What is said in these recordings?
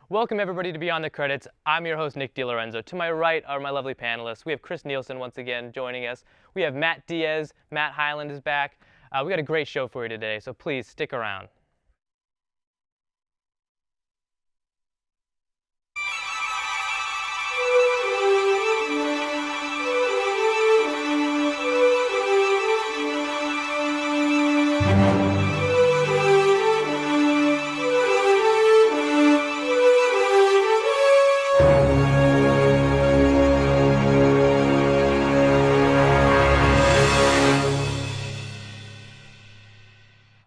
Welcome everybody to Beyond the Credits. I'm your host Nick DiLorenzo. To my right are my lovely panelists. We have Chris Nielsen once again joining us. We have Matt Diaz. Matt Hyland is back. We got a great show for you today, so please stick around.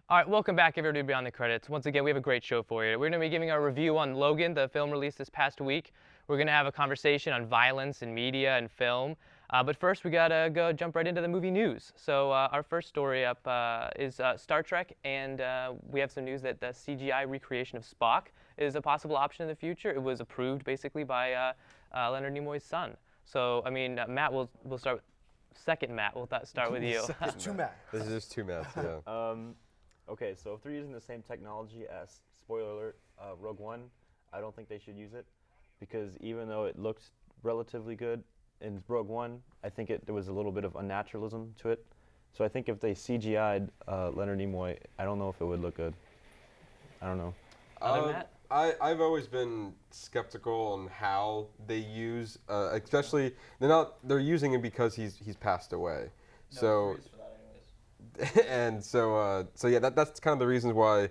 All right, welcome back everybody to Beyond the Credits. Once again, we have a great show for you. We're going to be giving our review on Logan, the film released this past week. We're going to have a conversation on violence in media and film. But first, we got to jump right into the movie news. So our first story up is Star Trek, and we have some news that the CGI recreation of Spock is a possible option in the future. It was approved basically by Leonard Nimoy's son. So, I mean, Matt, we'll start with second Matt. We'll start with you. There's two Matt. This is just two Matts, yeah. Okay, so if they're using the same technology as, spoiler alert, Rogue One, I don't think they should use it, because even though it looked relatively good in Rogue One, I think there was a little bit of unnaturalism to it. So I think if they CGI'd Leonard Nimoy, I don't know if it would look good. I don't know. Matt? I've always been skeptical on how they use, especially they're using him because he's passed away. No, and so yeah, that's kind of the reasons why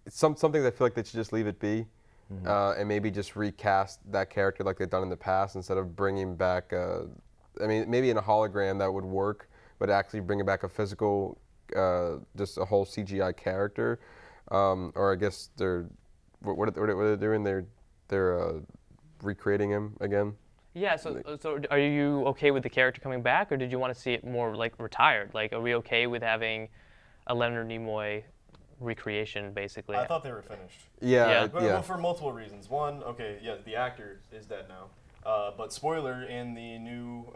something that I feel like they should just leave it be, and maybe just recast that character like they've done in the past instead of bringing back. I mean, maybe in a hologram that would work, but actually bringing back a physical, just a whole CGI character, or I guess what are they doing? They're recreating him again. Yeah, so are you okay with the character coming back, or did you want to see it more like retired? Like, are we okay with having a Leonard Nimoy recreation, basically? I thought they were finished. Yeah. Well, for multiple reasons. One, okay, yeah, the actor is dead now. But spoiler, in the new,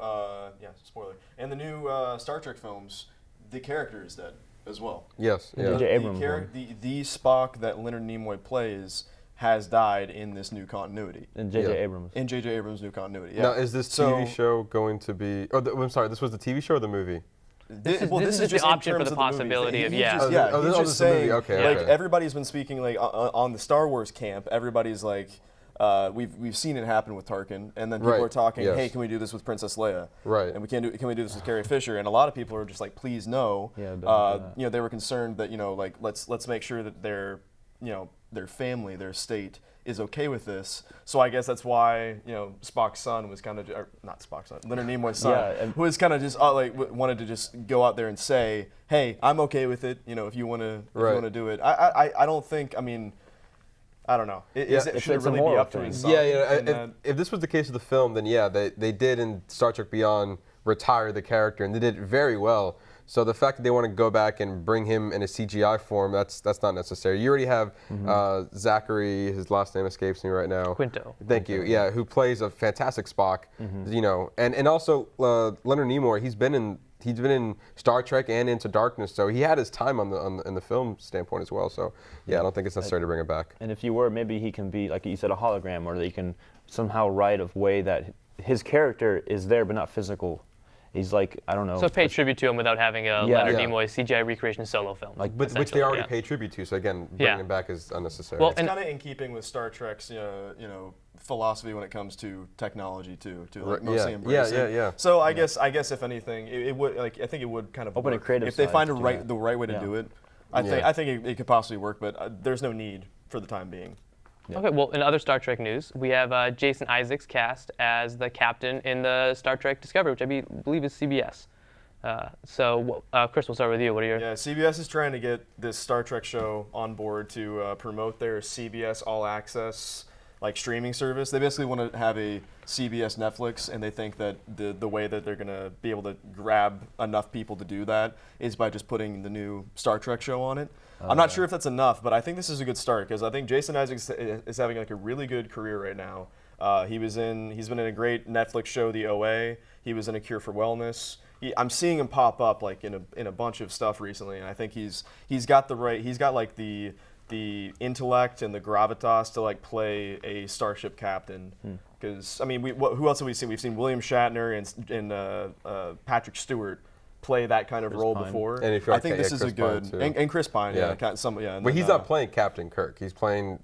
in the new Star Trek films, the character is dead as well. Yes. Yeah. J.J. Abrams. The Spock that Leonard Nimoy plays has died in this new continuity. And J.J. Abrams. In J.J. Abrams' new continuity. Yeah. Now, is this TV show going to be? I'm sorry. This was the TV show or the movie? This is just the option for the possibility of He's yeah. just saying, okay. everybody's been speaking like on the Star Wars camp. Everybody's like, we've seen it happen with Tarkin, and then people are talking, hey, can we do this with Princess Leia? Right. And can we do this with Carrie Fisher? And a lot of people are just like, please no. Yeah. They were concerned that like let's make sure that their family, their estate is okay with this. So I guess that's why Spock's son was kind of, not Spock's son, Leonard Nimoy's son, who was kind of just wanted to just go out there and say, hey, I'm okay with it. If you want to do it. I don't think. I mean, I don't know. Should it really be up to his son? Yeah. If this was the case of the film, then yeah, they did in Star Trek Beyond retire the character, and they did it very well. So the fact that they want to go back and bring him in a CGI form, that's not necessary. You already have Zachary, his last name escapes me right now. Quinto. Thank you. Yeah, who plays a fantastic Spock. And also Leonard Nimoy. He's been in Star Trek and Into Darkness, so he had his time in the film standpoint as well. So yeah, I don't think it's necessary to bring it back. And if you were, maybe he can be, like you said, a hologram, or they can somehow write a way that his character is there but not physical. He's like, I don't know. So pay tribute to him without having a Leonard Nimoy CGI recreation solo film. Which they already pay tribute to. So again, bringing him back is unnecessary. Well, it's kind of in keeping with Star Trek's philosophy when it comes to technology too. Mostly embrace it. Yeah. So I guess if anything, it would I think it would kind of open work. a creative if they find side the right way to do it. I think it could possibly work, but there's no need for the time being. Yeah. Okay, well, in other Star Trek news, we have Jason Isaacs cast as the captain in the Star Trek Discovery, which I believe is CBS. Chris, we'll start with you. What are your... Yeah, CBS is trying to get this Star Trek show on board to promote their CBS All Access streaming service. They basically want to have a CBS Netflix, and they think that the way that they're going to be able to grab enough people to do that is by just putting the new Star Trek show on it. I'm not sure if that's enough, but I think this is a good start, because I think Jason Isaacs is having a really good career right now. He's been in a great Netflix show, The OA. He was in A Cure for Wellness. I'm seeing him pop up in a bunch of stuff recently, and I think he's got the the intellect and the gravitas to like play a starship captain. Because I mean, who else have we seen? We've seen William Shatner and Patrick Stewart play that kind of role Pine. before. And if you're I think okay, this yeah, is a Chris Pine, good too. and Chris Pine, Yeah. yeah, and But then, he's not playing Captain Kirk. He's playing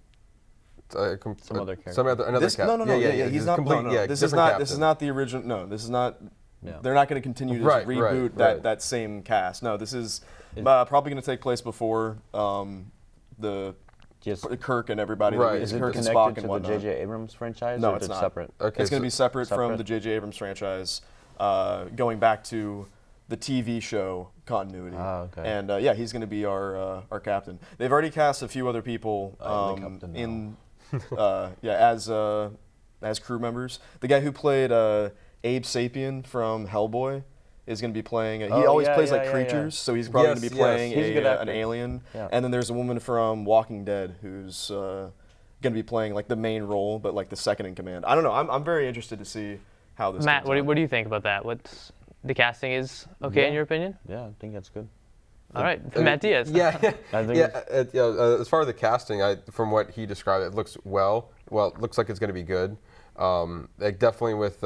Some other character. another This, captain. no, yeah, he's not. complete, No, yeah, this is different not. This is captain. not the original. No, this is not. Yeah. They're not going to continue to Right, just right, reboot right. that same cast. No, this is probably going to take place before the Just Kirk and everybody. Right. is it Kirk and connected Spock to and the whatnot. J.J. Abrams franchise? No, or it's just not. separate. Okay, It's going to be separate from separate? the J.J. Abrams franchise, going back to the TV show continuity. Ah, okay. And yeah, he's going to be our captain. They've already cast a few other people I'm the captain in as crew members. The guy who played Abe Sapien from Hellboy is going to be playing. He Oh, always yeah, plays yeah, like yeah, creatures, yeah. so he's probably Yes, going to be yes. playing He's a good an actor. alien. Yeah. And then there's a woman from Walking Dead who's going to be playing like the main role, but like the second in command. I don't know. I'm very interested to see how this. Matt, comes out. what do you think about that? What's the casting is okay in Yeah. your opinion? Yeah, I think that's good. All right, Matt Diaz. Yeah, I think yeah. As far as the casting, from what he described, it looks it looks like it's going to be good. Like definitely with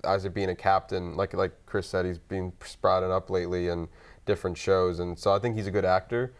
Isaac being a captain, like Chris said, he's been sprouting up lately in different shows, and so I think he's a good actor.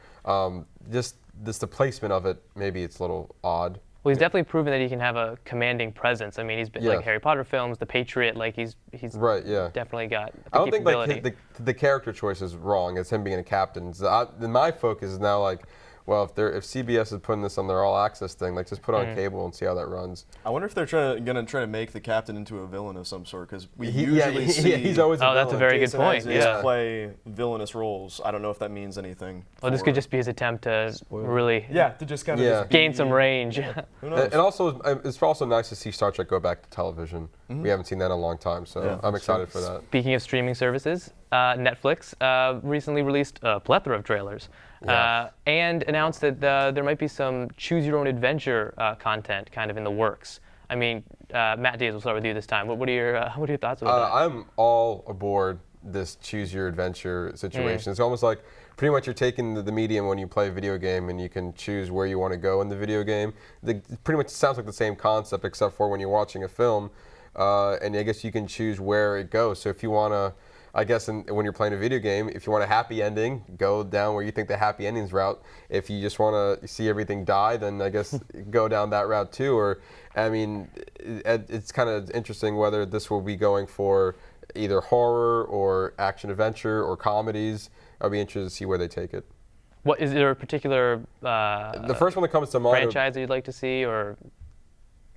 Just the placement of it, maybe it's a little odd. Well, he's definitely proven that he can have a commanding presence. I mean, he's been Yeah. like Harry Potter films, The Patriot. Like he's Right, yeah. definitely got the I don't think like capability. the character choice is wrong. It's him being a captain. So my focus is now like, well, if CBS is putting this on their all access thing, like just put it on cable and see how that runs. I wonder if they're gonna try to make the captain into a villain of some sort, because we Yeah, usually see he's always. Oh, that's a very good Jason point. Isaacs Yeah. play villainous roles. I don't know if that means anything. Well, this for- could just be his attempt to really yeah, to just kind of Yeah. just gain be- some range. Who knows? And also, it's also nice to see Star Trek go back to television. We haven't seen that in a long time, so Yeah, I'm that's true. excited for that. Speaking of streaming services, Netflix recently released a plethora of trailers Yeah. and announced that there might be some choose-your-own-adventure content kind of in the works. I mean, Matt Diaz, we'll start with you this time. What are your thoughts about that? I'm all aboard this choose your adventure situation. It's almost like pretty much you're taking the medium when you play a video game and you can choose where you want to go in the video game. Pretty much sounds like the same concept except for when you're watching a film, and I guess you can choose where it goes. So if you want to, I guess when you're playing a video game, if you want a happy ending, go down where you think the happy endings route. If you just want to see everything die, then I guess go down that route too. Or, I mean, it's kind of interesting whether this will be going for either horror or action adventure or comedies. I'll be interested to see where they take it. What is there a particular The first one that comes to mind would- franchise that you'd like to see, or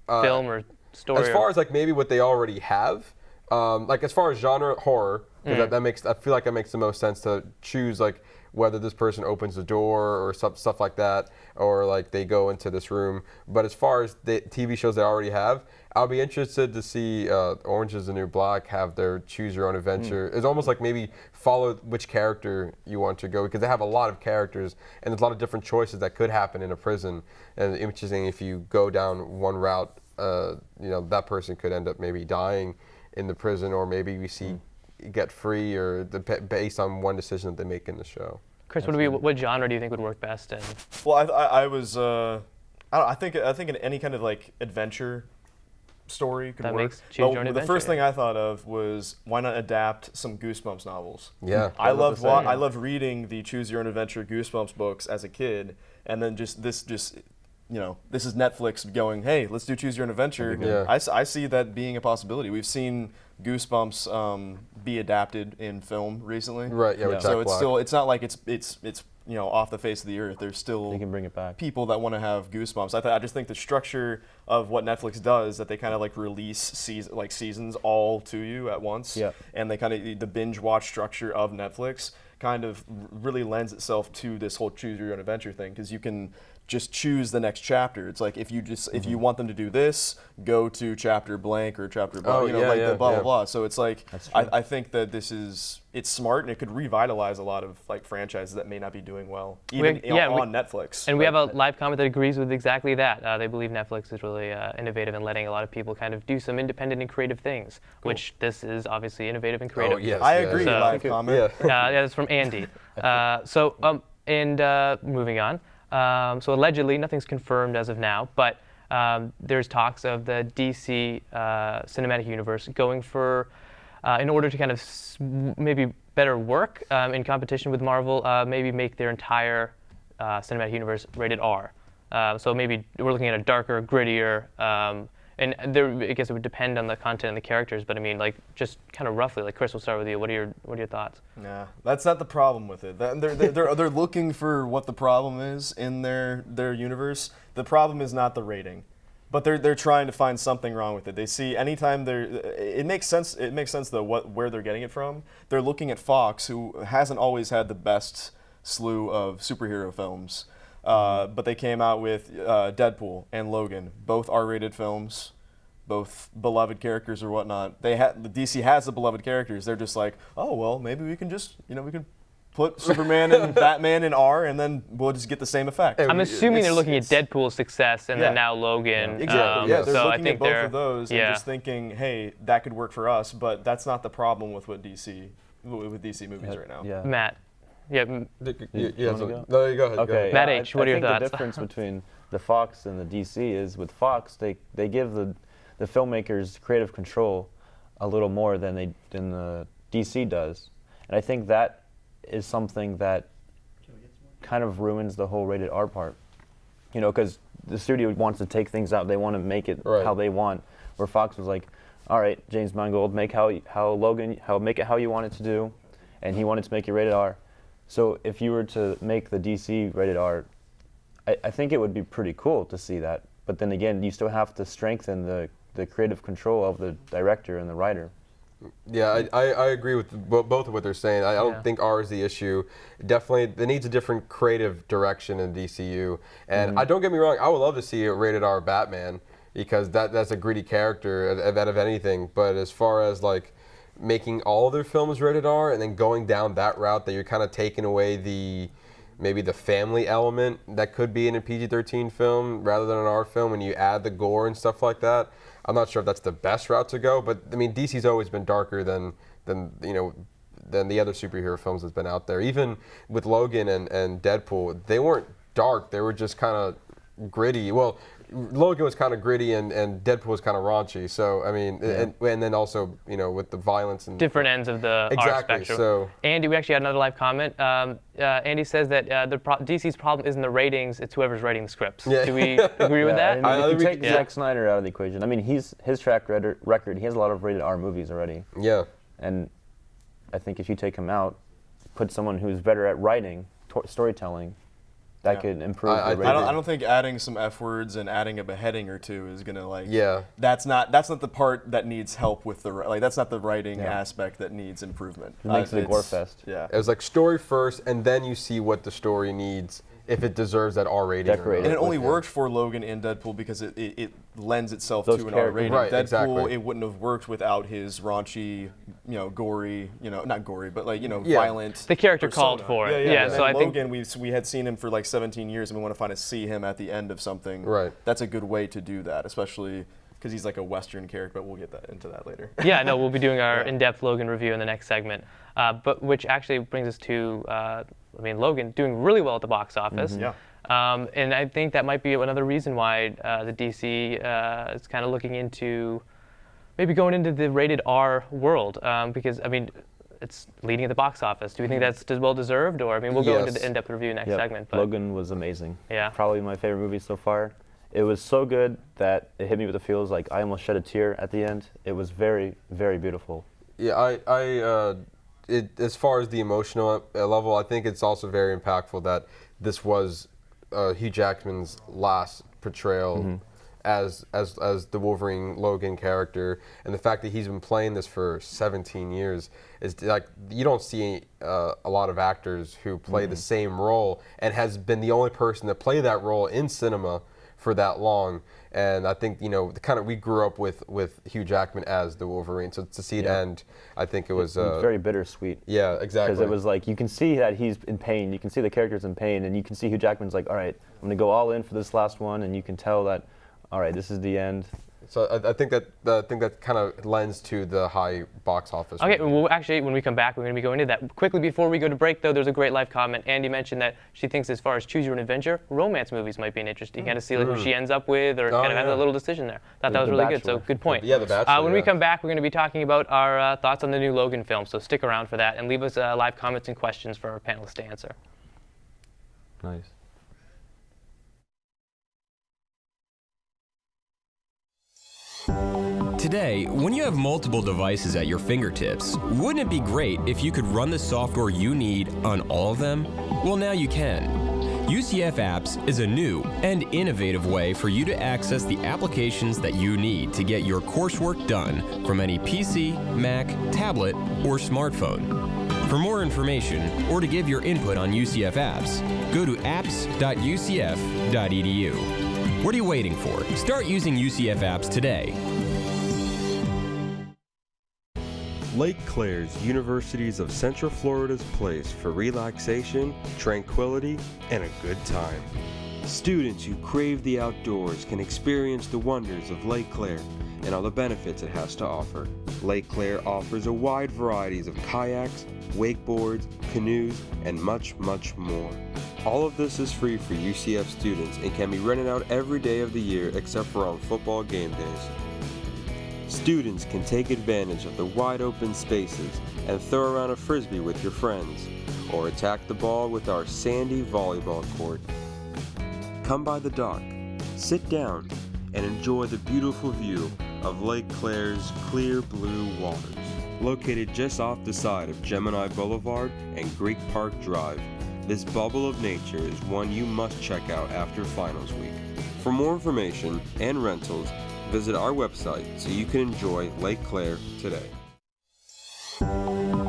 film or story? as far as like maybe what they already have, like as far as genre horror, because that makes, I feel like that makes the most sense to choose like whether this person opens the door or stuff like that, or like they go into this room. But as far as the TV shows they already have, I'll be interested to see Orange is the New Black have their choose your own adventure. It's almost like maybe follow which character you want to go, because they have a lot of characters and there's a lot of different choices that could happen in a prison. And it's interesting if you go down one route, that person could end up maybe dying in the prison, or maybe we see get free, or based on one decision that they make in the show. Chris, what genre do you think would work best in? Well, I think in any kind of like adventure story could That work. makes choose your own The adventure, first yeah. thing I thought of was, why not adapt some Goosebumps novels? Yeah. I about to say. loved reading the Choose Your Own Adventure Goosebumps books as a kid, and then this is Netflix going, hey, let's do Choose Your Own Adventure. That'd be good. I see that being a possibility. We've seen Goosebumps be adapted in film recently. Right, yeah, with Yeah. Jack So Black. it's not like it's off the face of the earth. There's still They can bring it back. people that want to have Goosebumps. I just think the structure of what Netflix does, that they kind of like release seasons all to you at once, Yeah. and they kind of the binge watch structure of Netflix kind of really lends itself to this whole choose your own adventure thing, because you can just choose the next chapter. It's like if you want them to do this, go to chapter blank or chapter blah, Oh, the yeah, blah yeah. blah blah. So it's like That's true. I think that it's smart, and it could revitalize a lot of like franchises that may not be doing well even on Netflix. And we have a live comment that agrees with exactly that. They believe Netflix is really innovative in letting a lot of people kind of do some independent and creative things, which this is obviously innovative and creative. yes. I yeah, agree. So- Live comment. Yeah. Yeah, that's from Andy. And moving on. So allegedly, nothing's confirmed as of now, but there's talks of the DC cinematic universe going for, in order to kind of maybe better work in competition with Marvel, maybe make their entire cinematic universe rated R. So maybe we're looking at a darker, grittier, and there, I guess it would depend on the content and the characters, but I mean, like, just kind of roughly, like, Chris, we'll start with you. What are your thoughts? Yeah, that's not the problem with it. They're looking for what the problem is in their universe. The problem is not the rating, but they're trying to find something wrong with it. They see anytime it makes sense. It makes sense though where they're getting it from. They're looking at Fox, who hasn't always had the best slew of superhero films. But they came out with Deadpool and Logan, both R-rated films, both beloved characters or whatnot. The DC has the beloved characters. They're just like, oh well, maybe we can just we can put Superman and Batman in R, and then we'll just get the same effect. I'm assuming they're looking at Deadpool's success and then now Logan. Exactly. Yeah, they're so looking I think at both of those and yeah. just thinking, hey, that could work for us. But that's not the problem with DC movies right now. Yeah. Matt. Yeah. Yeah. wanna go? No, you go ahead. Okay. Go ahead. Matt I- H., what are your I think thoughts? the difference between the Fox and the DC is with Fox, they give the filmmakers creative control a little more than the DC does, and I think that is something that kind of ruins the whole rated R part. Because the studio wants to take things out, they want to make it Right. how they want. Where Fox was like, all right, James Mangold, make make it how you want it to do, and he wanted to make it rated R. So if you were to make the DC rated R, I think it would be pretty cool to see that. But then again, you still have to strengthen the creative control of the director and the writer. Yeah, I agree with both of what they're saying. I don't Yeah. think R is the issue. Definitely, it needs a different creative direction in DCU. And don't get me wrong, I would love to see a rated R Batman because that's a gritty character out of anything. But as far as like making all their films rated R and then going down that route, that you're kind of taking away maybe the family element that could be in a PG-13 film rather than an R film when you add the gore and stuff like that. I'm not sure if that's the best route to go, but I mean DC's always been darker than the other superhero films that's been out there. Even with Logan and Deadpool, they weren't dark, they were just kind of gritty. Well, Logan was kind of gritty and Deadpool was kind of raunchy. So I mean, and then also with the violence and Different ends of the R exactly. spectrum. So Andy, we actually had another live comment. Andy says that DC's problem isn't the ratings; it's whoever's writing the scripts. Yeah. Do we agree with that? I mean, if you think- take Zack Snyder out of the equation, I mean, his track record, he has a lot of rated R movies already. yeah. And I think if you take him out, put someone who's better at writing, storytelling, that Yeah. could improve I the rating. I don't think adding some F words and adding a beheading or two is gonna Yeah. That's not the part that needs help with that's not the writing aspect that needs improvement. It makes it a gore it's- fest. Yeah. It was like story first, and then you see what the story needs, if it deserves that R rating. or not. Decorate And it only Yeah. worked for Logan and Deadpool because it lends itself Those to an characters. R rating. Right, Deadpool, exactly. it wouldn't have worked without his raunchy, gory, not gory, but like, Yeah. violent. The character persona. called for it. Yeah, Yeah, and so then I think- Logan, we had seen him for like 17 years, and we want to find see him at the end of something. Right. That's a good way to do that, especially because he's like a Western character. But we'll get into that later. Yeah, no, we'll be doing our Yeah. in-depth Logan review in the next segment. But which actually brings us to, Logan doing really well at the box office. Yeah. And I think that might be another reason why the DC is kind of looking into maybe going into the rated R world because, I mean, it's leading at the box office. Do we think that's well deserved? Or, I mean, we'll go into Yes. the in-depth review next Yep. segment. But Logan was amazing. Yeah. Probably my favorite movie so far. It was so good that it hit me with the feels. Like I almost shed a tear at the end. It was very, very beautiful. Yeah, as far as the emotional level, I think it's also very impactful that this was Hugh Jackman's last portrayal as the Wolverine Logan character, and the fact that he's been playing this for 17 years is like you don't see a lot of actors who play the same role and has been the only person to play that role in cinema for that long. And I think we grew up with Hugh Jackman as the Wolverine, so to see it end, I think it was Very bittersweet. yeah, exactly. Because it was like you can see that he's in pain. You can see the character's in pain, and you can see Hugh Jackman's like, all right, I'm gonna go all in for this last one, and you can tell that all right, this is the end. So I think that kind of lends to the high box office. Okay, rating. well, actually, when we come back, we're going to be going into that. Quickly, before we go to break, though, there's a great live comment. Andy mentioned that she thinks as far as choose your own adventure, romance movies might be an interesting kind of see like who she ends up with or kind of have a little decision there. Thought that was The really good, so Bachelor. good point. Yeah, The Bachelor, When we yeah. come back, we're going to be talking about our thoughts on the new Logan film, so stick around for that and leave us live comments and questions for our panelists to answer. Nice. Today, when you have multiple devices at your fingertips, wouldn't it be great if you could run the software you need on all of them? Well, now you can. UCF Apps is a new and innovative way for you to access the applications that you need to get your coursework done from any PC, Mac, tablet, or smartphone. For more information or to give your input on UCF Apps, go to apps.ucf.edu. What are you waiting for? Start using UCF Apps today. Lake Claire's Universities of Central Florida's place for relaxation, tranquility, and a good time. Students who crave the outdoors can experience the wonders of Lake Claire and all the benefits it has to offer. Lake Claire offers a wide variety of kayaks, wakeboards, canoes, and much, much more. All of this is free for UCF students and can be rented out every day of the year except for on football game days. Students can take advantage of the wide open spaces and throw around a frisbee with your friends, or attack the ball with our sandy volleyball court. Come by the dock, sit down, and enjoy the beautiful view of Lake Claire's clear blue waters. Located just off the side of Gemini Boulevard and Greek Park Drive, this bubble of nature is one you must check out after finals week. For more information and rentals, visit our website so you can enjoy Lake Claire today.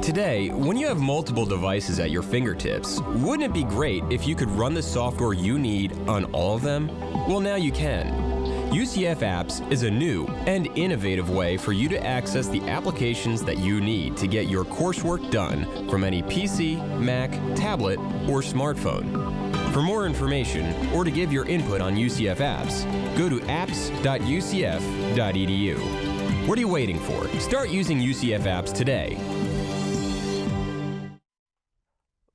Today, when you have multiple devices at your fingertips, wouldn't it be great if you could run the software you need on all of them? Well, now you can. UCF Apps is a new and innovative way for you to access the applications that you need to get your coursework done from any PC, Mac, tablet, or smartphone. For more information or to give your input on UCF Apps, go to apps.ucf.edu. What are you waiting for? Start using UCF Apps today.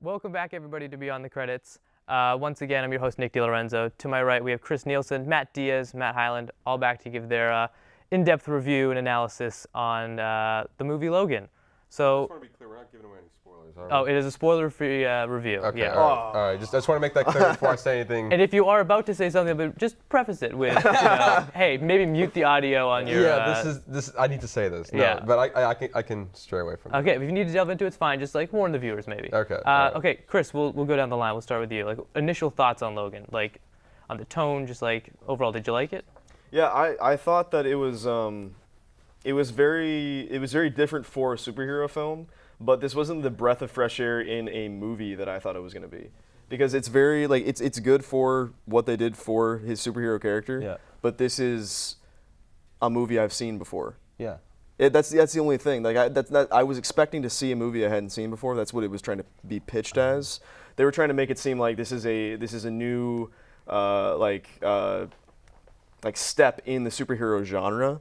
Welcome back, everybody, to Beyond the Credits. Once again, I'm your host, Nick DiLorenzo. To my right, we have Chris Nielsen, Matt Diaz, Matt Hyland, all back to give their in-depth review and analysis on the movie Logan. I So, just want to be clear, we're not giving away any spoilers, are we? oh, it is a spoiler-free review. Okay, Yeah. all right. I just want to make that clear before I say anything. And if you are about to say something, but just preface it with, hey, maybe mute the audio on your. Yeah, this is. I need to say this. No, Yeah. but I can stray away from it. Okay, if you need to delve into it, it's fine. Just like warn the viewers, maybe. Okay, all right. Okay, Chris, we'll go down the line. We'll start with you. Like initial thoughts on Logan, like on the tone, just like overall, did you like it? Yeah, I thought that it was very different for a superhero film, but this wasn't the breath of fresh air in a movie that I thought it was going to be, because it's very like it's good for what they did for his superhero character. Yeah. But this is a movie I've seen before. Yeah. That's the only thing. Like I was expecting to see a movie I hadn't seen before. That's what it was trying to be pitched as. They were trying to make it seem like this is a new like step in the superhero genre,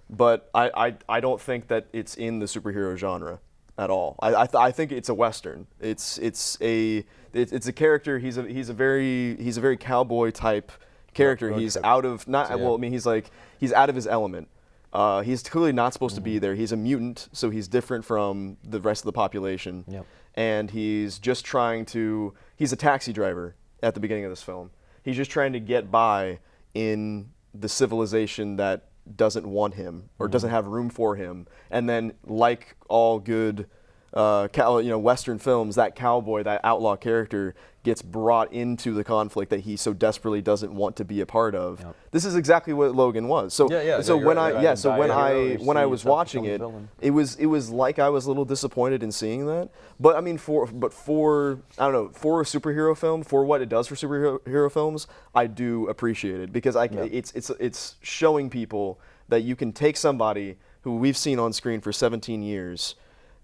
but I don't think that it's in the superhero genre at all. I think it's a western. It's a character. He's a very cowboy type character. He's out of he's out of his element. He's clearly not supposed to be there. He's a mutant, so he's different from the rest of the population. Yep. And he's just trying to. He's a taxi driver at the beginning of this film. He's just trying to get by in the civilization that doesn't want him or doesn't have room for him. And then, like all good Western films, that cowboy, that outlaw character gets brought into the conflict that he so desperately doesn't want to be a part of. Yep. This is exactly what Logan was. So you're when right, when I was watching it, it was like I was a little disappointed in seeing that. But I mean, for I don't know, for a superhero film, for what it does for superhero films, I do appreciate it, because it's showing people that you can take somebody who we've seen on screen for 17 years.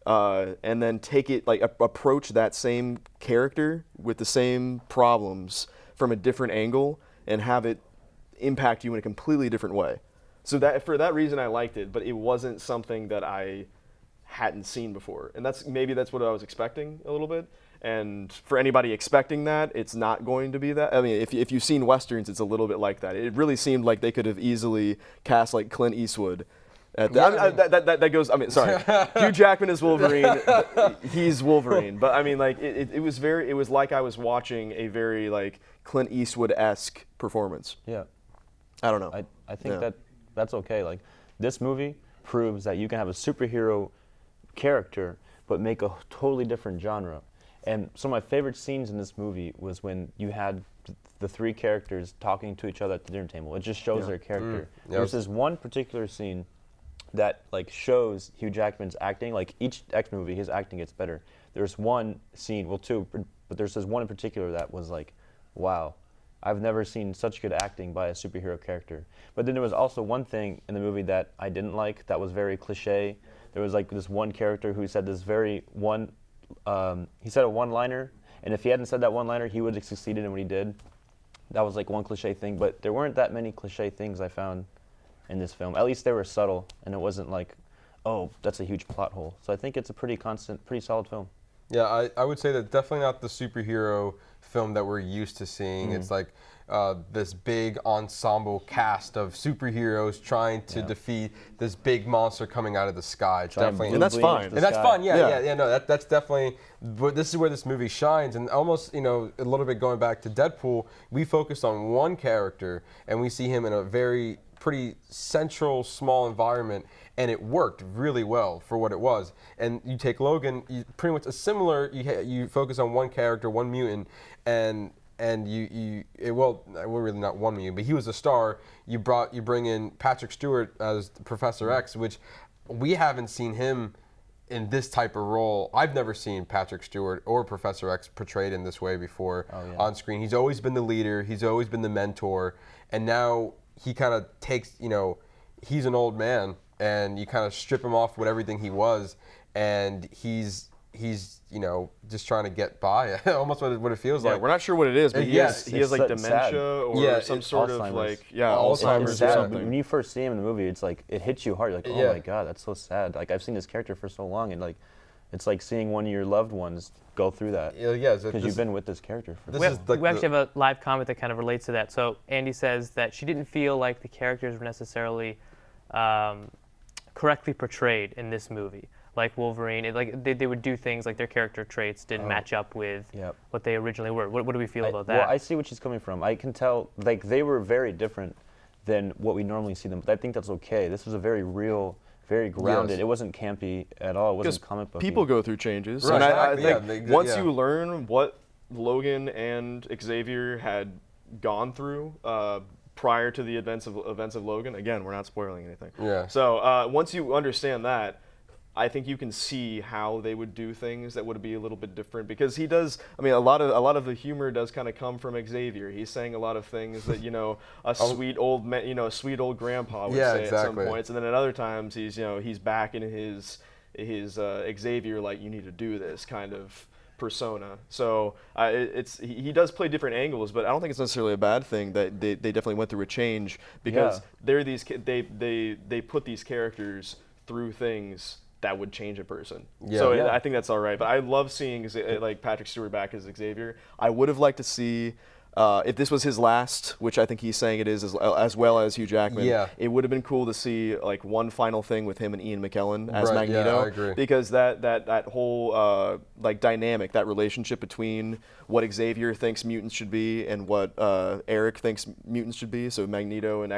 And then take it, like approach that same character with the same problems from a different angle, and have it impact you in a completely different way. So that for that reason I liked it, but it wasn't something that I hadn't seen before, and that's what I was expecting a little bit. And for anybody expecting that, it's not going to be that. I mean, if you've seen westerns, it's a little bit like that. It really seemed like they could have easily cast like Clint Eastwood. That goes. I mean, sorry, Hugh Jackman is Wolverine. He's Wolverine, but I mean, like it was very. It was like I was watching a very like Clint Eastwood-esque performance. Yeah. I don't know. I think that's okay. Like, this movie proves that you can have a superhero character, but make a totally different genre. And some of my favorite scenes in this movie was when you had the three characters talking to each other at the dinner table. It just shows their character. There's this one particular scene that like shows Hugh Jackman's acting. Like, each X movie, his acting gets better. There's one scene, well, two, but there's this one in particular that was like, wow, I've never seen such good acting by a superhero character. But then there was also one thing in the movie that I didn't like that was very cliche. There was like this one character who said this he said a one-liner, and if he hadn't said that one-liner, he would have succeeded in what he did. That was like one cliche thing, but there weren't that many cliche things I found in this film. At least they were subtle, and it wasn't like, oh, that's a huge plot hole. So I think it's a pretty solid film. Yeah, I would say that definitely not the superhero film that we're used to seeing. It's like this big ensemble cast of superheroes trying to defeat this big monster coming out of the sky. It's definitely, and that's fine. And that's fun, no, that's definitely, but this is where this movie shines, and almost, a little bit going back to Deadpool, we focused on one character, and we see him in a very pretty central, small environment, and it worked really well for what it was. And you take Logan, pretty much a similar, you focus on one character, one mutant, and well, really not one mutant, but he was a star. You bring in Patrick Stewart as Professor X, which we haven't seen him in this type of role. I've never seen Patrick Stewart or Professor X portrayed in this way before on screen. He's always been the leader, he's always been the mentor, and now he kind of takes, he's an old man, and you kind of strip him off with everything he was, and he's just trying to get by. Almost what it feels like. We're not sure what it is, but he has like dementia or some sort of like Alzheimer's or something. When you first see him in the movie, it's like it hits you hard. You're like, oh my god, that's so sad. Like, I've seen this character for so long, and like it's like seeing one of your loved ones go through that. Because you've been with this character for. We actually have a live comment that kind of relates to that. So Andy says that she didn't feel like the characters were necessarily correctly portrayed in this movie. Like Wolverine, they would do things like their character traits didn't match up with what they originally were. What do we feel about that? Well, I see what she's coming from. I can tell, like, they were very different than what we normally see them. But I think that's okay. This was a very real, very grounded. It wasn't campy at all. It wasn't comic book. People go through changes, right. And I think once you learn what Logan and Xavier had gone through prior to the events of Logan, again, we're not spoiling anything. Yeah. So once you understand that, I think you can see how they would do things that would be a little bit different, because he does. I mean, a lot of the humor does kind of come from Xavier. He's saying a lot of things that a sweet old grandpa would say at some points, and then at other times he's back in his Xavier, like, you need to do this kind of persona. So he does play different angles, but I don't think it's necessarily a bad thing that they definitely went through a change, because they put these characters through things that would change a person. I think that's all right. But I love seeing like Patrick Stewart back as Xavier. I would have liked to see if this was his last, which I think he's saying it is, as well as Hugh Jackman. It would have been cool to see like one final thing with him and Ian McKellen as Magneto. Yeah, I agree. Because that whole like dynamic, that relationship between what Xavier thinks mutants should be and what Eric thinks mutants should be, so Magneto and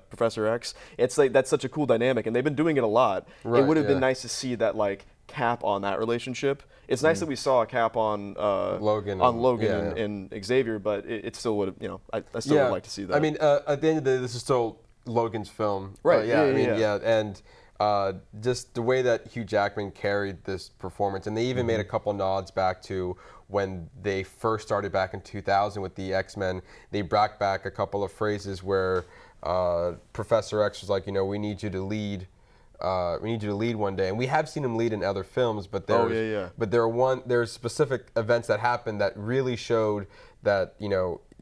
Professor X, it's like that's such a cool dynamic, and they've been doing it a lot. It would have been nice to see that like cap on that relationship. It's nice that we saw a cap on Logan and Xavier, but it still would have, I still would like to see that. I mean, at the end of the day, this is still Logan's film, right? And just the way that Hugh Jackman carried this performance, and they even made a couple nods back to when they first started back in 2000 with the X-Men. They brought back a couple of phrases where Professor X was like, we need you to lead. We need you to lead one day, and we have seen him lead in other films. But there's specific events that happened that really showed that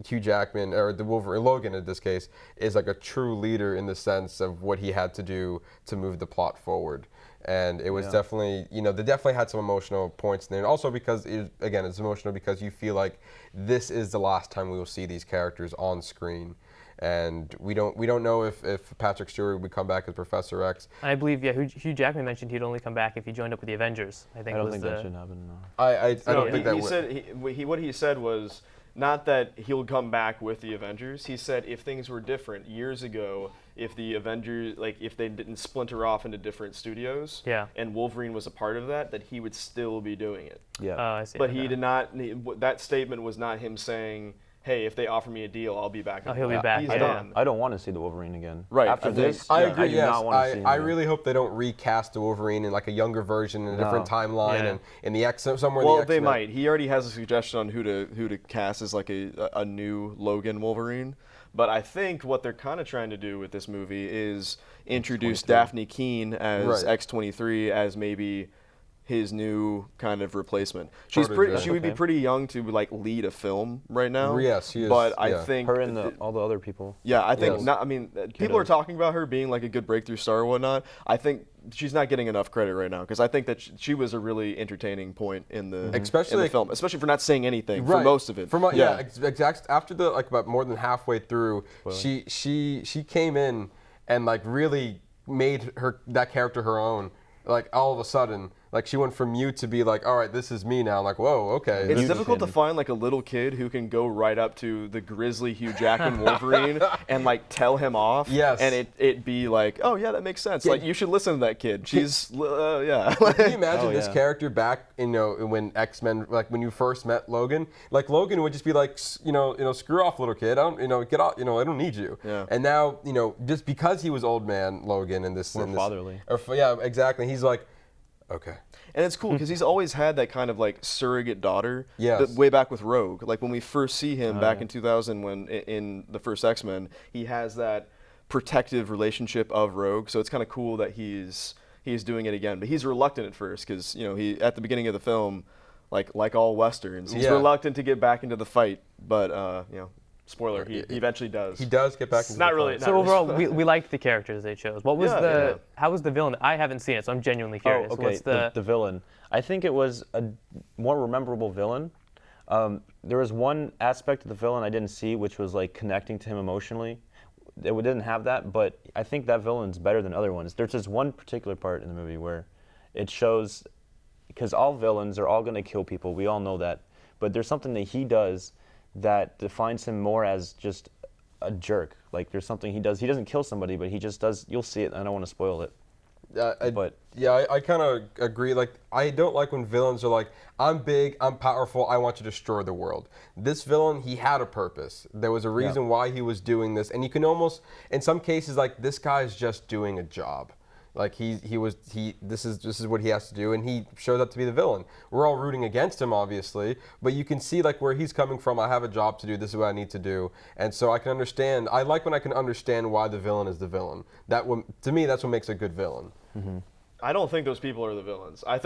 Hugh Jackman, or the Wolverine, Logan in this case, is like a true leader in the sense of what he had to do to move the plot forward. And it was definitely, they definitely had some emotional points in there. And also because, again, it's emotional because you feel like this is the last time we will see these characters on screen. And we don't know if Patrick Stewart would come back as Professor X. I believe, Hugh Jackman mentioned he'd only come back if he joined up with the Avengers. I don't think that should happen. No. I don't think that he would. said what he said was not that he'll come back with the Avengers. He said if things were different years ago, if the Avengers, like if they didn't splinter off into different studios, and Wolverine was a part of that, that he would still be doing it. Yeah. I see. But he did not. That statement was not him saying, "Hey, if they offer me a deal, I'll be back." Oh, he'll be back. He's Yeah. done. I don't want to see the Wolverine again. Right. After this, I agree. I do Yes, not want to see him I again. really hope they don't recast the Wolverine in like a younger version in a different timeline Yeah. and in the X somewhere. Well, in the they X-Men. might. He already has a suggestion on who to cast as like a new Logan Wolverine. But I think what they're kind of trying to do with this movie is introduce Daphne Keane as X-23 as maybe his new kind of replacement. She's pretty. She would be pretty young to like lead a film right now. Yes, she is. But I think Her and all the other people. Yeah, I think Yes. not. I mean, people are talking about her being like a good breakthrough star or whatnot. I think she's not getting enough credit right now because I think that she was a really entertaining point in the Especially in the like- film, especially for not saying anything for most of it. Exact. After the like about more than halfway through, she came in and like really made that character her own. Like all of a sudden, like she went from mute to be like, all right, this is me now. I'm like, whoa, okay. It's difficult to find like a little kid who can go right up to the grizzly Hugh Jackman Wolverine and like tell him off. Yes. And it be like, oh yeah, that makes sense. Like you should listen to that kid. She's yeah. Can you imagine this yeah. character back, when X-Men, like when you first met Logan? Like Logan would just be like, screw off, little kid. I don't, get off. I don't need you. Yeah. And now, just because he was old man Logan in this, More fatherly. Yeah, exactly. He's like, okay. And it's cool because he's always had that kind of like surrogate daughter. Yes. Way back with Rogue. Like when we first see him back in 2000 when in the first X-Men, he has that protective relationship of Rogue. So it's kind of cool that he's doing it again. But he's reluctant at first because, he at the beginning of the film, like all Westerns, he's reluctant to get back into the fight. But, spoiler, he eventually does. He does get back into It's not the really. fight. So overall, we liked the characters they chose. What was Yeah. how was the villain? I haven't seen it, so I'm genuinely curious. Oh, okay. What's The villain. I think it was a more memorable villain. There was one aspect of the villain I didn't see, which was like connecting to him emotionally. It didn't have that, but I think that villain's better than other ones. There's just one particular part in the movie where it shows, because all villains are all going to kill people. We all know that. But there's something that he does that defines him more as just a jerk. Like there's something he does. He doesn't kill somebody, but he just does. You'll see it. I don't want to spoil it. I kind of agree. Like, I don't like when villains are like, I'm big, I'm powerful, I want to destroy the world. This villain, he had a purpose. There was a reason why he was doing this, and you can almost, in some cases, like this guy's just doing a job. Like this is what he has to do, and he shows up to be the villain. We're all rooting against him, obviously, but you can see like where he's coming from. I have a job to do. This is what I need to do, and so I can understand. I like when I can understand why the villain is the villain. To me, that's what makes a good villain. Mm-hmm. I don't think those people are the villains. I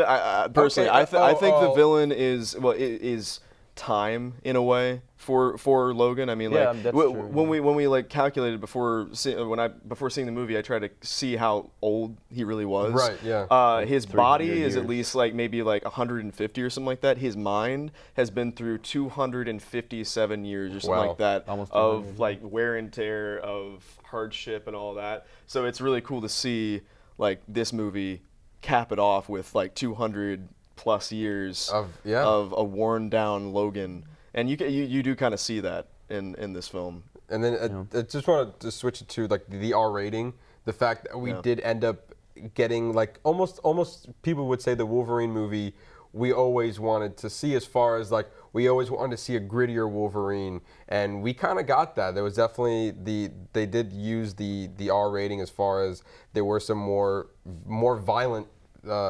personally, I think the villain is time in a way for Logan. I mean, Yeah, like that's when true. we like calculated before seeing the movie, I tried to see how old he really was. Right, yeah. His 300 body is at years. least like maybe like 150 or something like that. His mind has been through 257 years or something Wow. like that Almost of 200. like wear and tear, of hardship and all that. So it's really cool to see like this movie cap it off with like 200 plus years Of a worn down Logan, and you do kind of see that in this film. And then I just want to switch it to like the R rating. The fact that we did end up getting like almost people would say the Wolverine movie we always wanted to see, as far as like we always wanted to see a grittier Wolverine, and we kind of got that. There was definitely they did use the R rating, as far as there were some more violent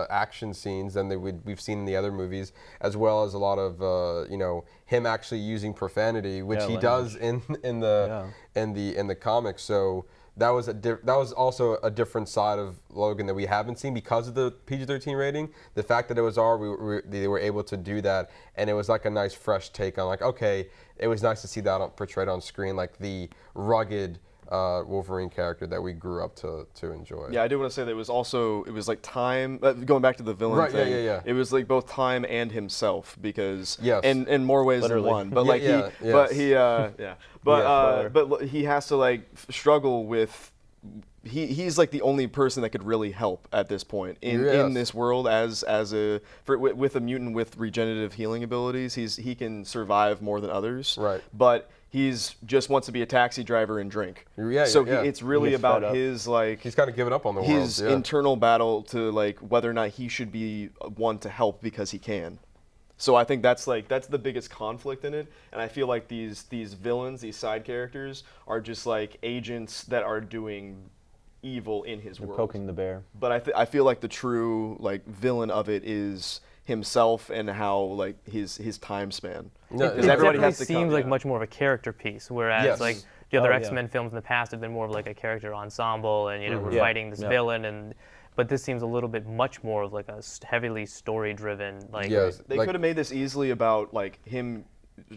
action scenes than we've seen in the other movies, as well as a lot of him actually using profanity, which he does in the comics. So that was also a different side of Logan that we haven't seen because of the PG-13 rating. The fact that it was R, they were able to do that, and it was like a nice fresh take on like, okay, it was nice to see that portrayed on screen, like the rugged Wolverine character that we grew up to enjoy. Yeah, I do want to say that it was like time, going back to the villain Right, thing. yeah. It was like both time and himself, because Yes. in more ways Literally. than one. But Yeah, like yeah, yes. but he has to like struggle with. He's like the only person that could really help at this point in Yes. this world with a mutant with regenerative healing abilities. He can survive more than others. Right. But he's just wants to be a taxi driver and drink. Yeah, so yeah. it's really He gets about fed up. his like He's kind of given up on the world. his Yeah. internal battle to like whether or not he should be one to help because he can. So I think that's the biggest conflict in it, and I feel like these villains, these side characters, are just like agents that are doing evil in his They're world. poking the bear. But I feel like the true like villain of it is himself and how like his time span. No, It Because everybody definitely has to seems come, like yeah. much more of a character piece, whereas Yes. like the other Oh, yeah. X-Men films in the past have been more of like a character ensemble, and we're Yeah. fighting this Yeah. villain, but this seems a little bit much more of like a heavily story-driven, like Yes. They Like- could have made this easily about like him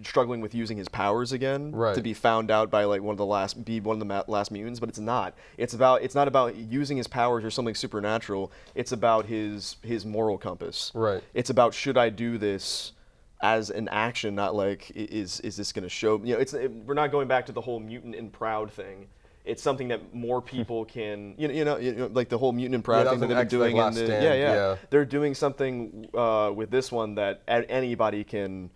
struggling with using his powers again Right. to be found out by like one of the last mutants, but it's not. It's not about using his powers or something supernatural. It's about his moral compass. Right. It's about, should I do this as an action, not like is this going to show, we're not going back to the whole mutant and proud thing. It's something that more people can, like the whole mutant and proud that thing was that an they've been doing. Last Stand, yeah. They're doing something with this one that anybody can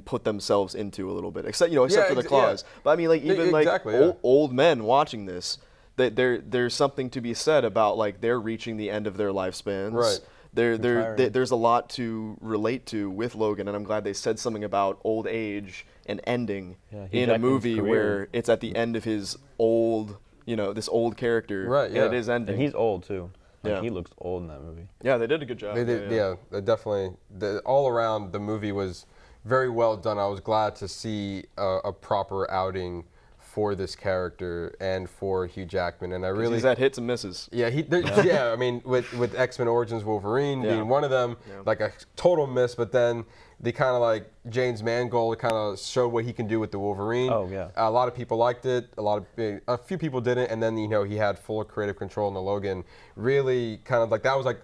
put themselves into a little bit, except for the claws. But I mean, like even Exactly, like old men watching this, that there's something to be said about like they're reaching the end of their lifespans. Right. There's a lot to relate to with Logan, and I'm glad they said something about old age and ending Yeah, Hugh in a Jackman's movie career. where it's at the end of his old, this old character. Right, And yeah. it is ending. And he's old too. Like, Yeah. he looks old in that movie. Yeah, they did a good job. They did, they definitely. All around, the movie was very well done. I was glad to see a proper outing for this character and for Hugh Jackman, and I really. He's had hits and misses. Yeah, yeah. I mean, with X-Men Origins Wolverine Yeah. being one of them, like a total miss. But then they kind of like James Mangold kind of showed what he can do with the Wolverine. Oh, yeah. A lot of people liked it. A few people didn't, and then he had full creative control in the Logan. Really, kind of like that was like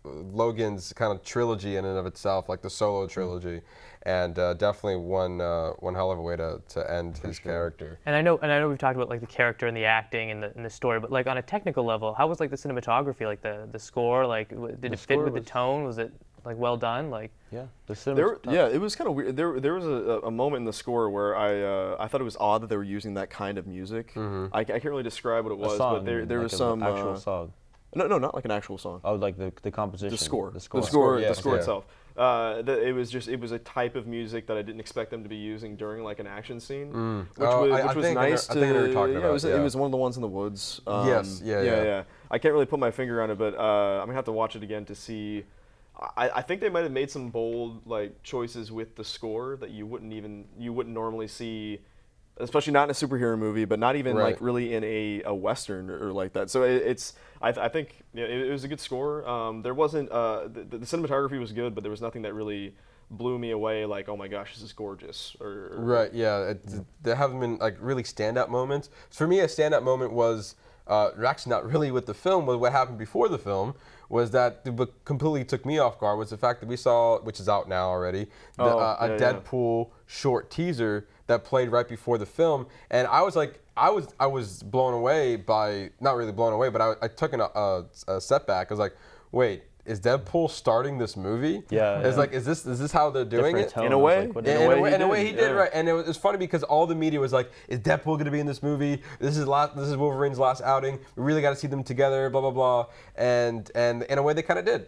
Logan's kind of trilogy in and of itself, like the solo trilogy, and definitely one hell of a way to end his character. And I know we've talked about like the character and the acting and the story, but like on a technical level, how was like the cinematography, like the score, like did it fit score with the was- tone? Was it like well done? Like Yeah. The cinema. It was kind of weird. There was a moment in the score where I thought it was odd that they were using that kind of music. I can't really describe what it was, song, but there like was an some actual song. No, not like an actual song. Oh, like the composition. The score. The score. yes, The score yeah. itself. It was a type of music that I didn't expect them to be using during like an action scene, which Oh, was, I which was think I know- nice I think I know what you're talking yeah, about, it yeah. was one of the ones in the woods. Yes, yeah. I can't really put my finger on it, but I'm gonna have to watch it again to see. I think they might have made some bold like choices with the score that you wouldn't normally see, especially not in a superhero movie, but not even Right. like really in a western or like that. So I think it was a good score. There wasn't the cinematography was good, but there was nothing that really blew me away. Like, oh my gosh, this is gorgeous. Right. Yeah. There haven't been like really standout moments. For me, a standout moment was actually not really with the film, but what happened before the film was that what completely took me off guard was the fact that we saw, which is out now already, a Deadpool short teaser that played right before the film, and I was like, I was blown away by, not really blown away, but I took a setback. I was like, wait, is Deadpool starting this movie? Yeah, It's yeah. like, is this how they're doing Different it? tone. In a way. Like, what- In a way, he did, yeah. right. And it was funny because all the media was like, "Is Deadpool going to be in this movie? This is Wolverine's last outing. We really got to see them together." Blah blah blah. And in a way, they kind of did.